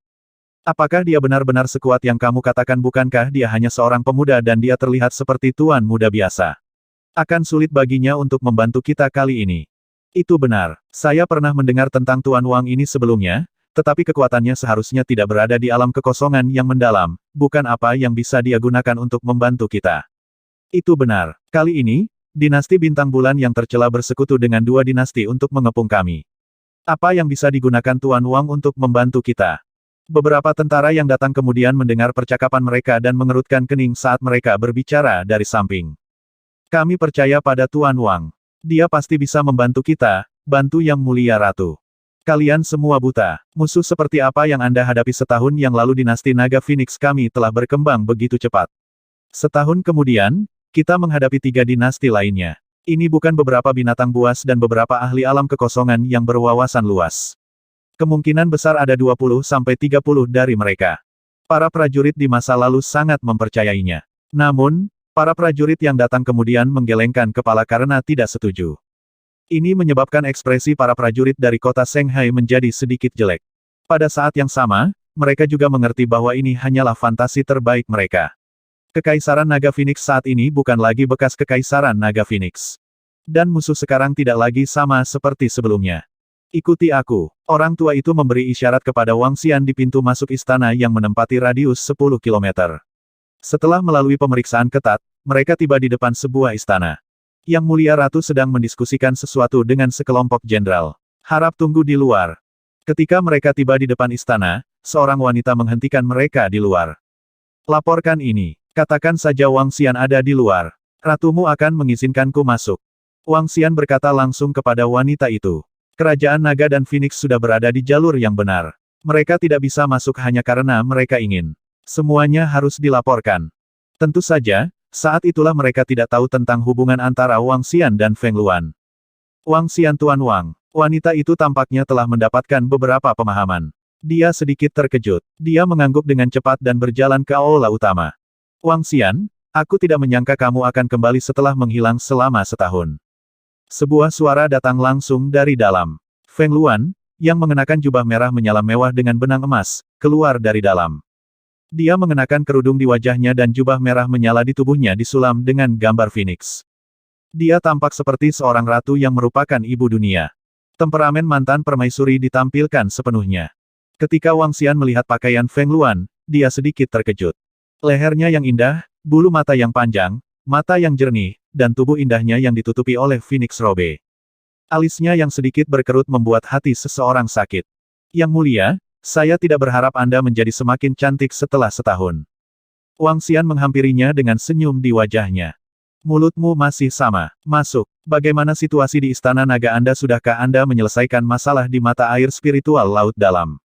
Apakah dia benar-benar sekuat yang kamu katakan? Bukankah dia hanya seorang pemuda dan dia terlihat seperti tuan muda biasa? Akan sulit baginya untuk membantu kita kali ini. Itu benar. Saya pernah mendengar tentang Tuan Wang ini sebelumnya, tetapi kekuatannya seharusnya tidak berada di alam kekosongan yang mendalam, bukan apa yang bisa dia gunakan untuk membantu kita. Itu benar. Kali ini, dinasti Bintang Bulan yang tercela bersekutu dengan dua dinasti untuk mengepung kami. Apa yang bisa digunakan Tuan Wang untuk membantu kita? Beberapa tentara yang datang kemudian mendengar percakapan mereka dan mengerutkan kening saat mereka berbicara dari samping. Kami percaya pada Tuan Wang. Dia pasti bisa membantu kita, bantu Yang Mulia Ratu. Kalian semua buta. Musuh seperti apa yang Anda hadapi setahun yang lalu? Dinasti Naga Phoenix kami telah berkembang begitu cepat. Setahun kemudian, kita menghadapi 3 dinasti lainnya. Ini bukan beberapa binatang buas dan beberapa ahli alam kekosongan yang berwawasan luas. Kemungkinan besar ada 20-30 dari mereka. Para prajurit di masa lalu sangat mempercayainya. Namun, para prajurit yang datang kemudian menggelengkan kepala karena tidak setuju. Ini menyebabkan ekspresi para prajurit dari kota Shanghai menjadi sedikit jelek. Pada saat yang sama, mereka juga mengerti bahwa ini hanyalah fantasi terbaik mereka. Kekaisaran Naga Phoenix saat ini bukan lagi bekas Kekaisaran Naga Phoenix. Dan musuh sekarang tidak lagi sama seperti sebelumnya. Ikuti aku. Orang tua itu memberi isyarat kepada Wang Xian di pintu masuk istana yang menempati radius 10 km. Setelah melalui pemeriksaan ketat, mereka tiba di depan sebuah istana. Yang Mulia Ratu sedang mendiskusikan sesuatu dengan sekelompok jenderal. Harap tunggu di luar. Ketika mereka tiba di depan istana, seorang wanita menghentikan mereka di luar. Laporkan ini. Katakan saja Wang Xian ada di luar. Ratumu akan mengizinkanku masuk. Wang Xian berkata langsung kepada wanita itu. Kerajaan Naga dan Phoenix sudah berada di jalur yang benar. Mereka tidak bisa masuk hanya karena mereka ingin. Semuanya harus dilaporkan. Tentu saja, saat itulah mereka tidak tahu tentang hubungan antara Wang Xian dan Feng Luan. Wang Xian Tuan Wang. Wanita itu tampaknya telah mendapatkan beberapa pemahaman. Dia sedikit terkejut. Dia mengangguk dengan cepat dan berjalan ke aula utama. Wang Xian, aku tidak menyangka kamu akan kembali setelah menghilang selama setahun. Sebuah suara datang langsung dari dalam. Feng Luan, yang mengenakan jubah merah menyala mewah dengan benang emas, keluar dari dalam. Dia mengenakan kerudung di wajahnya dan jubah merah menyala di tubuhnya disulam dengan gambar Phoenix. Dia tampak seperti seorang ratu yang merupakan ibu dunia. Temperamen mantan permaisuri ditampilkan sepenuhnya. Ketika Wang Xian melihat pakaian Feng Luan, dia sedikit terkejut. Lehernya yang indah, bulu mata yang panjang, mata yang jernih, dan tubuh indahnya yang ditutupi oleh Phoenix Robe. Alisnya yang sedikit berkerut membuat hati seseorang sakit. Yang Mulia, saya tidak berharap Anda menjadi semakin cantik setelah setahun. Wang Xian menghampirinya dengan senyum di wajahnya. Mulutmu masih sama. Masuk. Bagaimana situasi di Istana Naga Anda? Sudahkah Anda menyelesaikan masalah di mata air spiritual Laut Dalam?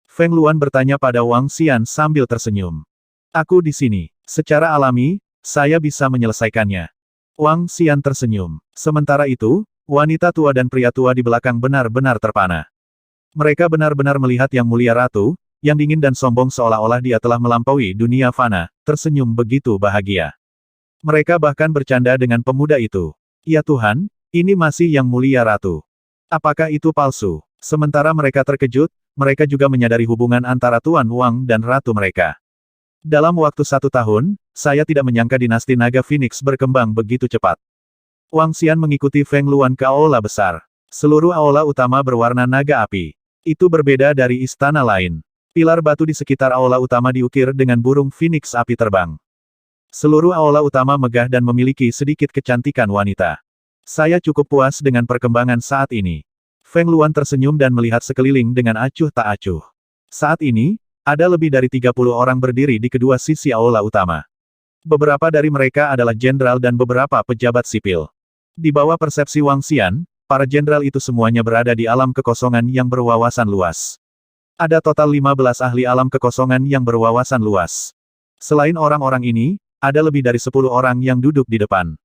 Feng Luan bertanya pada Wang Xian sambil tersenyum. Aku di sini. Secara alami, saya bisa menyelesaikannya. Wang Xian tersenyum. Sementara itu, wanita tua dan pria tua di belakang benar-benar terpana. Mereka benar-benar melihat Yang Mulia Ratu, yang dingin dan sombong seolah-olah dia telah melampaui dunia fana, tersenyum begitu bahagia. Mereka bahkan bercanda dengan pemuda itu. Ya Tuhan, ini masih Yang Mulia Ratu. Apakah itu palsu? Sementara mereka terkejut, mereka juga menyadari hubungan antara Tuan Wang dan Ratu mereka. Dalam waktu 1 tahun, saya tidak menyangka dinasti Naga Phoenix berkembang begitu cepat. Wang Xian mengikuti Feng Luan ke aula besar. Seluruh aula utama berwarna naga api. Itu berbeda dari istana lain. Pilar batu di sekitar aula utama diukir dengan burung Phoenix api terbang. Seluruh aula utama megah dan memiliki sedikit kecantikan wanita. Saya cukup puas dengan perkembangan saat ini. Feng Luan tersenyum dan melihat sekeliling dengan acuh tak acuh. Saat ini, ada lebih dari 30 orang berdiri di kedua sisi aula utama. Beberapa dari mereka adalah jenderal dan beberapa pejabat sipil. Di bawah persepsi Wang Xian, para jenderal itu semuanya berada di alam kekosongan yang berwawasan luas. Ada total 15 ahli alam kekosongan yang berwawasan luas. Selain orang-orang ini, ada lebih dari 10 orang yang duduk di depan.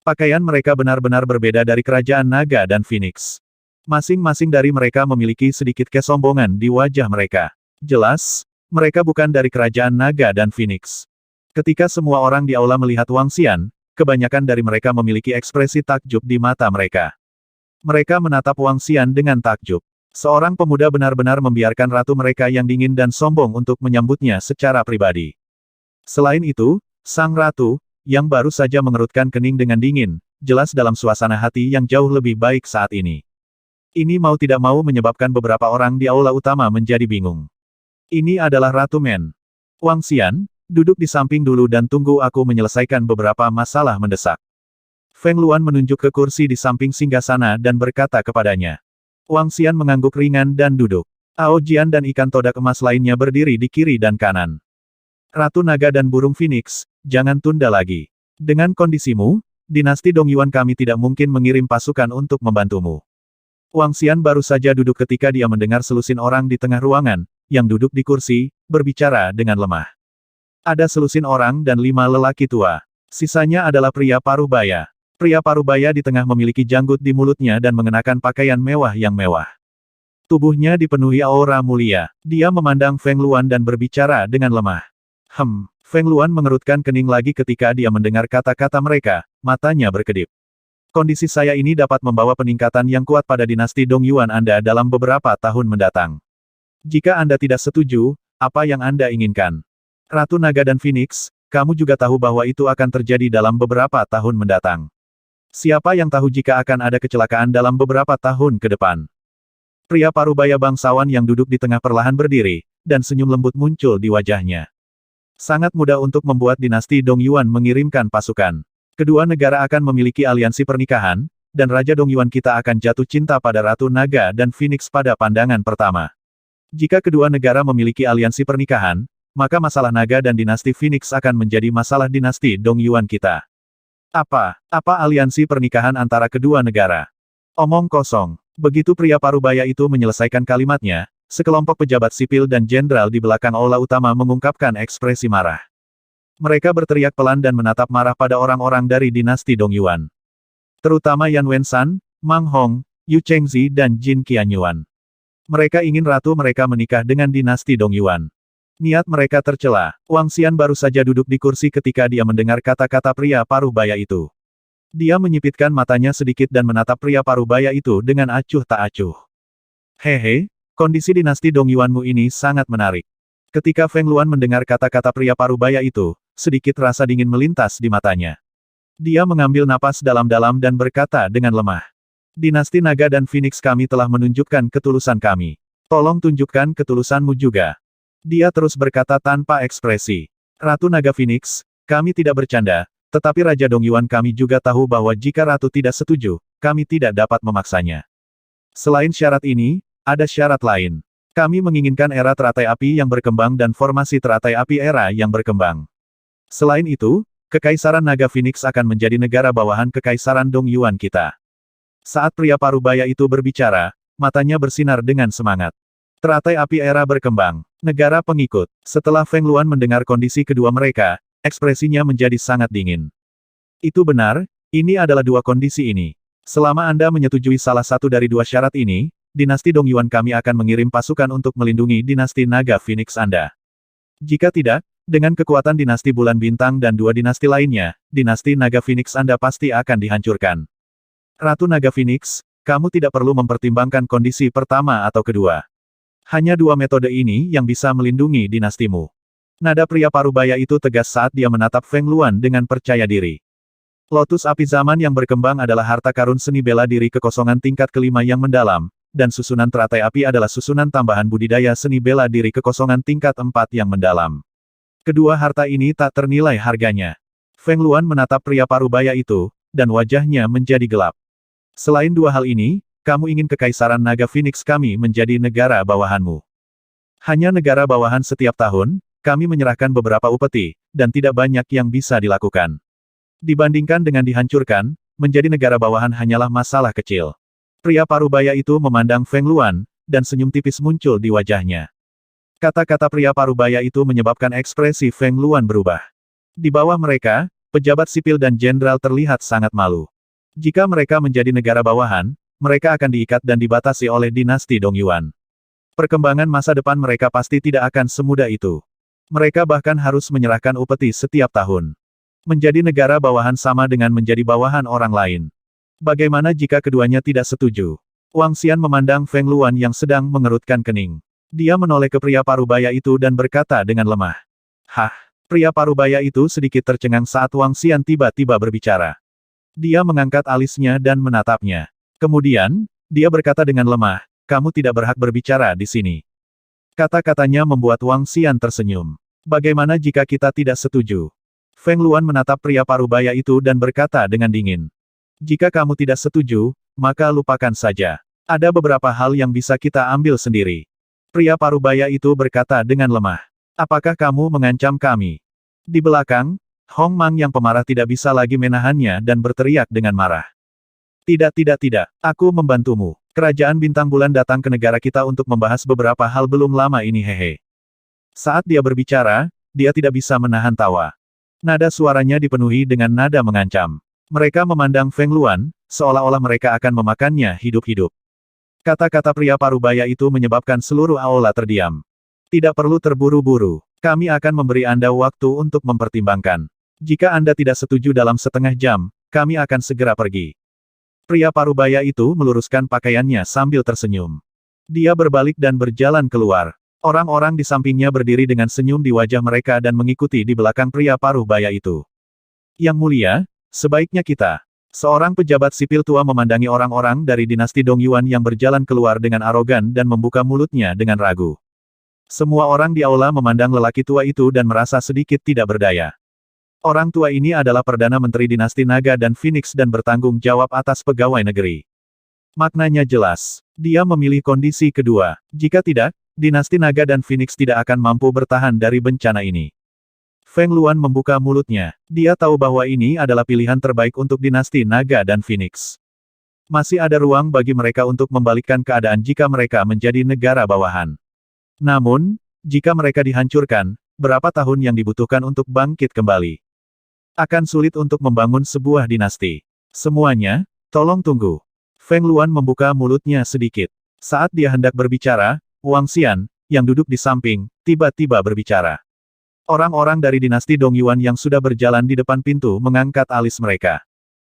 Pakaian mereka benar-benar berbeda dari kerajaan Naga dan Phoenix. Masing-masing dari mereka memiliki sedikit kesombongan di wajah mereka. Jelas, mereka bukan dari kerajaan Naga dan Phoenix. Ketika semua orang di aula melihat Wang Xian, kebanyakan dari mereka memiliki ekspresi takjub di mata mereka. Mereka menatap Wang Xian dengan takjub. Seorang pemuda benar-benar membiarkan ratu mereka yang dingin dan sombong untuk menyambutnya secara pribadi. Selain itu, sang ratu, yang baru saja mengerutkan kening dengan dingin, jelas dalam suasana hati yang jauh lebih baik saat ini. Ini mau tidak mau menyebabkan beberapa orang di aula utama menjadi bingung. Ini adalah Ratu Men. Wang Xian, duduk di samping dulu dan tunggu aku menyelesaikan beberapa masalah mendesak. Feng Luan menunjuk ke kursi di samping singgasana dan berkata kepadanya. Wang Xian mengangguk ringan dan duduk. Ao Jian dan ikan todak emas lainnya berdiri di kiri dan kanan. Ratu Naga dan Burung Phoenix, jangan tunda lagi. Dengan kondisimu, dinasti Dongyuan kami tidak mungkin mengirim pasukan untuk membantumu. Wang Xian baru saja duduk ketika dia mendengar selusin orang di tengah ruangan, yang duduk di kursi, berbicara dengan lemah. Ada selusin orang dan 5 lelaki tua. Sisanya adalah pria parubaya. Pria parubaya di tengah memiliki janggut di mulutnya dan mengenakan pakaian mewah yang mewah. Tubuhnya dipenuhi aura mulia. Dia memandang Feng Luan dan berbicara dengan lemah. Feng Luan mengerutkan kening lagi ketika dia mendengar kata-kata mereka, matanya berkedip. Kondisi saya ini dapat membawa peningkatan yang kuat pada dinasti Dongyuan Anda dalam beberapa tahun mendatang. Jika Anda tidak setuju, apa yang Anda inginkan? Ratu Naga dan Phoenix, kamu juga tahu bahwa itu akan terjadi dalam beberapa tahun mendatang. Siapa yang tahu jika akan ada kecelakaan dalam beberapa tahun ke depan? Pria parubaya bangsawan yang duduk di tengah perlahan berdiri, dan senyum lembut muncul di wajahnya. Sangat mudah untuk membuat dinasti Dongyuan mengirimkan pasukan. Kedua negara akan memiliki aliansi pernikahan, dan Raja Dongyuan kita akan jatuh cinta pada Ratu Naga dan Phoenix pada pandangan pertama. Jika kedua negara memiliki aliansi pernikahan, maka masalah Naga dan dinasti Phoenix akan menjadi masalah dinasti Dongyuan kita. Apa aliansi pernikahan antara kedua negara? Omong kosong. Begitu pria parubaya itu menyelesaikan kalimatnya, sekelompok pejabat sipil dan jenderal di belakang aula utama mengungkapkan ekspresi marah. Mereka berteriak pelan dan menatap marah pada orang-orang dari dinasti Dongyuan. Terutama Yan Wenshan, Mang Hong, Yu Chengzi dan Jin Qianyuan. Mereka ingin ratu mereka menikah dengan dinasti Dongyuan. Niat mereka tercela. Wang Xian baru saja duduk di kursi ketika dia mendengar kata-kata pria parubaya itu. Dia menyipitkan matanya sedikit dan menatap pria parubaya itu dengan acuh tak acuh. Hehe, kondisi dinasti Dongyuanmu ini sangat menarik. Ketika Feng Luan mendengar kata-kata pria parubaya itu, sedikit rasa dingin melintas di matanya. Dia mengambil napas dalam-dalam dan berkata dengan lemah. Dinasti Naga dan Phoenix kami telah menunjukkan ketulusan kami. Tolong tunjukkan ketulusanmu juga. Dia terus berkata tanpa ekspresi. Ratu Naga Phoenix, kami tidak bercanda, tetapi Raja Dongyuan kami juga tahu bahwa jika Ratu tidak setuju, kami tidak dapat memaksanya. Selain syarat ini, ada syarat lain. Kami menginginkan era teratai api yang berkembang dan formasi teratai api era yang berkembang. Selain itu, Kekaisaran Naga Phoenix akan menjadi negara bawahan Kekaisaran Dongyuan kita. Saat pria parubaya itu berbicara, matanya bersinar dengan semangat. Teratai api era berkembang. Negara pengikut. Setelah Feng Luan mendengar kondisi kedua mereka, ekspresinya menjadi sangat dingin. Itu benar, ini adalah dua kondisi ini. Selama Anda menyetujui salah satu dari dua syarat ini, dinasti Dongyuan kami akan mengirim pasukan untuk melindungi dinasti Naga Phoenix Anda. Jika tidak, dengan kekuatan dinasti Bulan Bintang dan dua dinasti lainnya, dinasti Naga Phoenix Anda pasti akan dihancurkan. Ratu Naga Phoenix, kamu tidak perlu mempertimbangkan kondisi pertama atau kedua. Hanya dua metode ini yang bisa melindungi dinastimu. Nada pria parubaya itu tegas saat dia menatap Feng Luan dengan percaya diri. Lotus api zaman yang berkembang adalah harta karun seni bela diri kekosongan tingkat kelima yang mendalam, dan susunan teratai api adalah susunan tambahan budidaya seni bela diri kekosongan tingkat 4 yang mendalam. Kedua harta ini tak ternilai harganya. Feng Luan menatap pria parubaya itu, dan wajahnya menjadi gelap. Selain dua hal ini, kamu ingin Kekaisaran Naga Phoenix kami menjadi negara bawahanmu. Hanya negara bawahan setiap tahun, kami menyerahkan beberapa upeti, dan tidak banyak yang bisa dilakukan. Dibandingkan dengan dihancurkan, menjadi negara bawahan hanyalah masalah kecil. Pria parubaya itu memandang Feng Luan, dan senyum tipis muncul di wajahnya. Kata-kata pria parubaya itu menyebabkan ekspresi Feng Luan berubah. Di bawah mereka, pejabat sipil dan jenderal terlihat sangat malu. Jika mereka menjadi negara bawahan, mereka akan diikat dan dibatasi oleh dinasti Dongyuan. Perkembangan masa depan mereka pasti tidak akan semudah itu. Mereka bahkan harus menyerahkan upeti setiap tahun. Menjadi negara bawahan sama dengan menjadi bawahan orang lain. Bagaimana jika keduanya tidak setuju? Wang Xian memandang Feng Luan yang sedang mengerutkan kening. Dia menoleh ke pria parubaya itu dan berkata dengan lemah. Hah? Pria parubaya itu sedikit tercengang saat Wang Xian tiba-tiba berbicara. Dia mengangkat alisnya dan menatapnya. Kemudian, dia berkata dengan lemah, kamu tidak berhak berbicara di sini. Kata-katanya membuat Wang Xian tersenyum. Bagaimana jika kita tidak setuju? Feng Luan menatap pria parubaya itu dan berkata dengan dingin. Jika kamu tidak setuju, maka lupakan saja. Ada beberapa hal yang bisa kita ambil sendiri. Pria parubaya itu berkata dengan lemah. Apakah kamu mengancam kami? Di belakang, Hong Mang yang pemarah tidak bisa lagi menahannya dan berteriak dengan marah. Tidak, aku membantumu. Kerajaan Bintang Bulan datang ke negara kita untuk membahas beberapa hal belum lama ini hehe. Saat dia berbicara, dia tidak bisa menahan tawa. Nada suaranya dipenuhi dengan nada mengancam. Mereka memandang Feng Luan, seolah-olah mereka akan memakannya hidup-hidup. Kata-kata pria parubaya itu menyebabkan seluruh aula terdiam. Tidak perlu terburu-buru. Kami akan memberi Anda waktu untuk mempertimbangkan. Jika Anda tidak setuju dalam setengah jam, kami akan segera pergi. Pria parubaya itu meluruskan pakaiannya sambil tersenyum. Dia berbalik dan berjalan keluar. Orang-orang di sampingnya berdiri dengan senyum di wajah mereka dan mengikuti di belakang pria parubaya itu. Yang mulia, sebaiknya kita. Seorang pejabat sipil tua memandangi orang-orang dari dinasti Dongyuan yang berjalan keluar dengan arogan dan membuka mulutnya dengan ragu. Semua orang di aula memandang lelaki tua itu dan merasa sedikit tidak berdaya. Orang tua ini adalah Perdana Menteri Dinasti Naga dan Phoenix dan bertanggung jawab atas pegawai negeri. Maknanya jelas. Dia memilih kondisi kedua. Jika tidak, Dinasti Naga dan Phoenix tidak akan mampu bertahan dari bencana ini. Feng Luan membuka mulutnya. Dia tahu bahwa ini adalah pilihan terbaik untuk Dinasti Naga dan Phoenix. Masih ada ruang bagi mereka untuk membalikkan keadaan jika mereka menjadi negara bawahan. Namun, jika mereka dihancurkan, berapa tahun yang dibutuhkan untuk bangkit kembali? Akan sulit untuk membangun sebuah dinasti. Semuanya, tolong tunggu. Feng Luan membuka mulutnya sedikit. Saat dia hendak berbicara, Wang Xian, yang duduk di samping, tiba-tiba berbicara. Orang-orang dari dinasti Dongyuan yang sudah berjalan di depan pintu mengangkat alis mereka.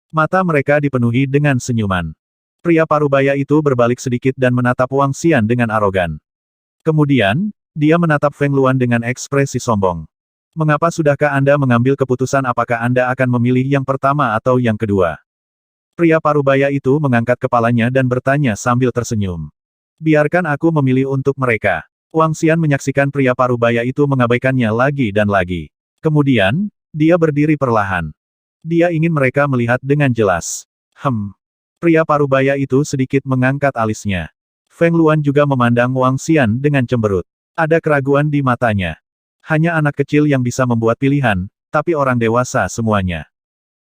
Mata mereka dipenuhi dengan senyuman. Pria parubaya itu berbalik sedikit dan menatap Wang Xian dengan arogan. Kemudian, dia menatap Feng Luan dengan ekspresi sombong. Mengapa sudahkah Anda mengambil keputusan apakah Anda akan memilih yang pertama atau yang kedua? Pria parubaya itu mengangkat kepalanya dan bertanya sambil tersenyum. Biarkan aku memilih untuk mereka. Wang Xian menyaksikan pria parubaya itu mengabaikannya lagi dan lagi. Kemudian, dia berdiri perlahan. Dia ingin mereka melihat dengan jelas. Pria parubaya itu sedikit mengangkat alisnya. Feng Luan juga memandang Wang Xian dengan cemberut. Ada keraguan di matanya. Hanya anak kecil yang bisa membuat pilihan, tapi orang dewasa semuanya.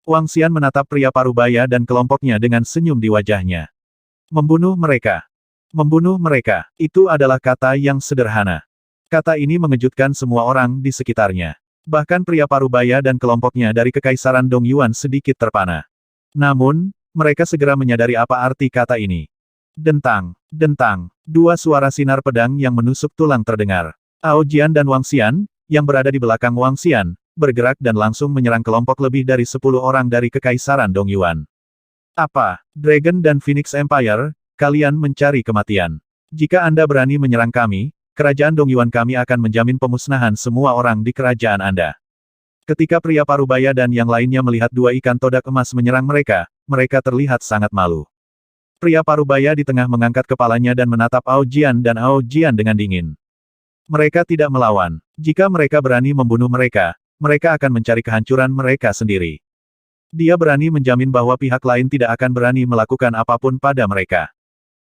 Wang Xian menatap pria parubaya dan kelompoknya dengan senyum di wajahnya. Membunuh mereka. Membunuh mereka, itu adalah kata yang sederhana. Kata ini mengejutkan semua orang di sekitarnya. Bahkan pria parubaya dan kelompoknya dari Kekaisaran Dongyuan sedikit terpana. Namun, mereka segera menyadari apa arti kata ini. Dentang, dentang, dua suara sinar pedang yang menusuk tulang terdengar. Ao Jian dan Wang Xian, yang berada di belakang Wang Xian, bergerak dan langsung menyerang kelompok lebih dari 10 orang dari Kekaisaran Dongyuan. Apa, Dragon dan Phoenix Empire? Kalian mencari kematian. Jika Anda berani menyerang kami, kerajaan Dongyuan kami akan menjamin pemusnahan semua orang di kerajaan Anda. Ketika pria parubaya dan yang lainnya melihat dua ikan todak emas menyerang mereka, mereka terlihat sangat malu. Pria parubaya di tengah mengangkat kepalanya dan menatap Ao Jian dan Ao Jian dengan dingin. Mereka tidak melawan. Jika mereka berani membunuh mereka, mereka akan mencari kehancuran mereka sendiri. Dia berani menjamin bahwa pihak lain tidak akan berani melakukan apapun pada mereka.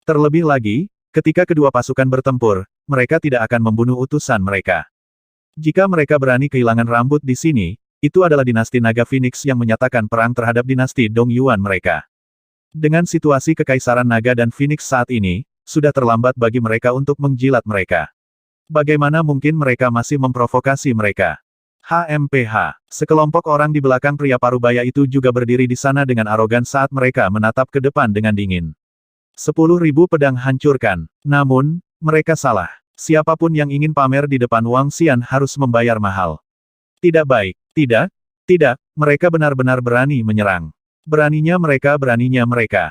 Terlebih lagi, ketika kedua pasukan bertempur, mereka tidak akan membunuh utusan mereka. Jika mereka berani kehilangan rambut di sini, itu adalah dinasti Naga Phoenix yang menyatakan perang terhadap dinasti Dongyuan mereka. Dengan situasi Kekaisaran Naga dan Phoenix saat ini, sudah terlambat bagi mereka untuk menjilat mereka. Bagaimana mungkin mereka masih memprovokasi mereka? HMPH. Sekelompok orang di belakang pria parubaya itu juga berdiri di sana dengan arogan saat mereka menatap ke depan dengan dingin. 10.000 pedang hancurkan. Namun, mereka salah. Siapapun yang ingin pamer di depan Wang Xian harus membayar mahal. Tidak baik. Tidak. Mereka benar-benar berani menyerang. Beraninya mereka. 1360.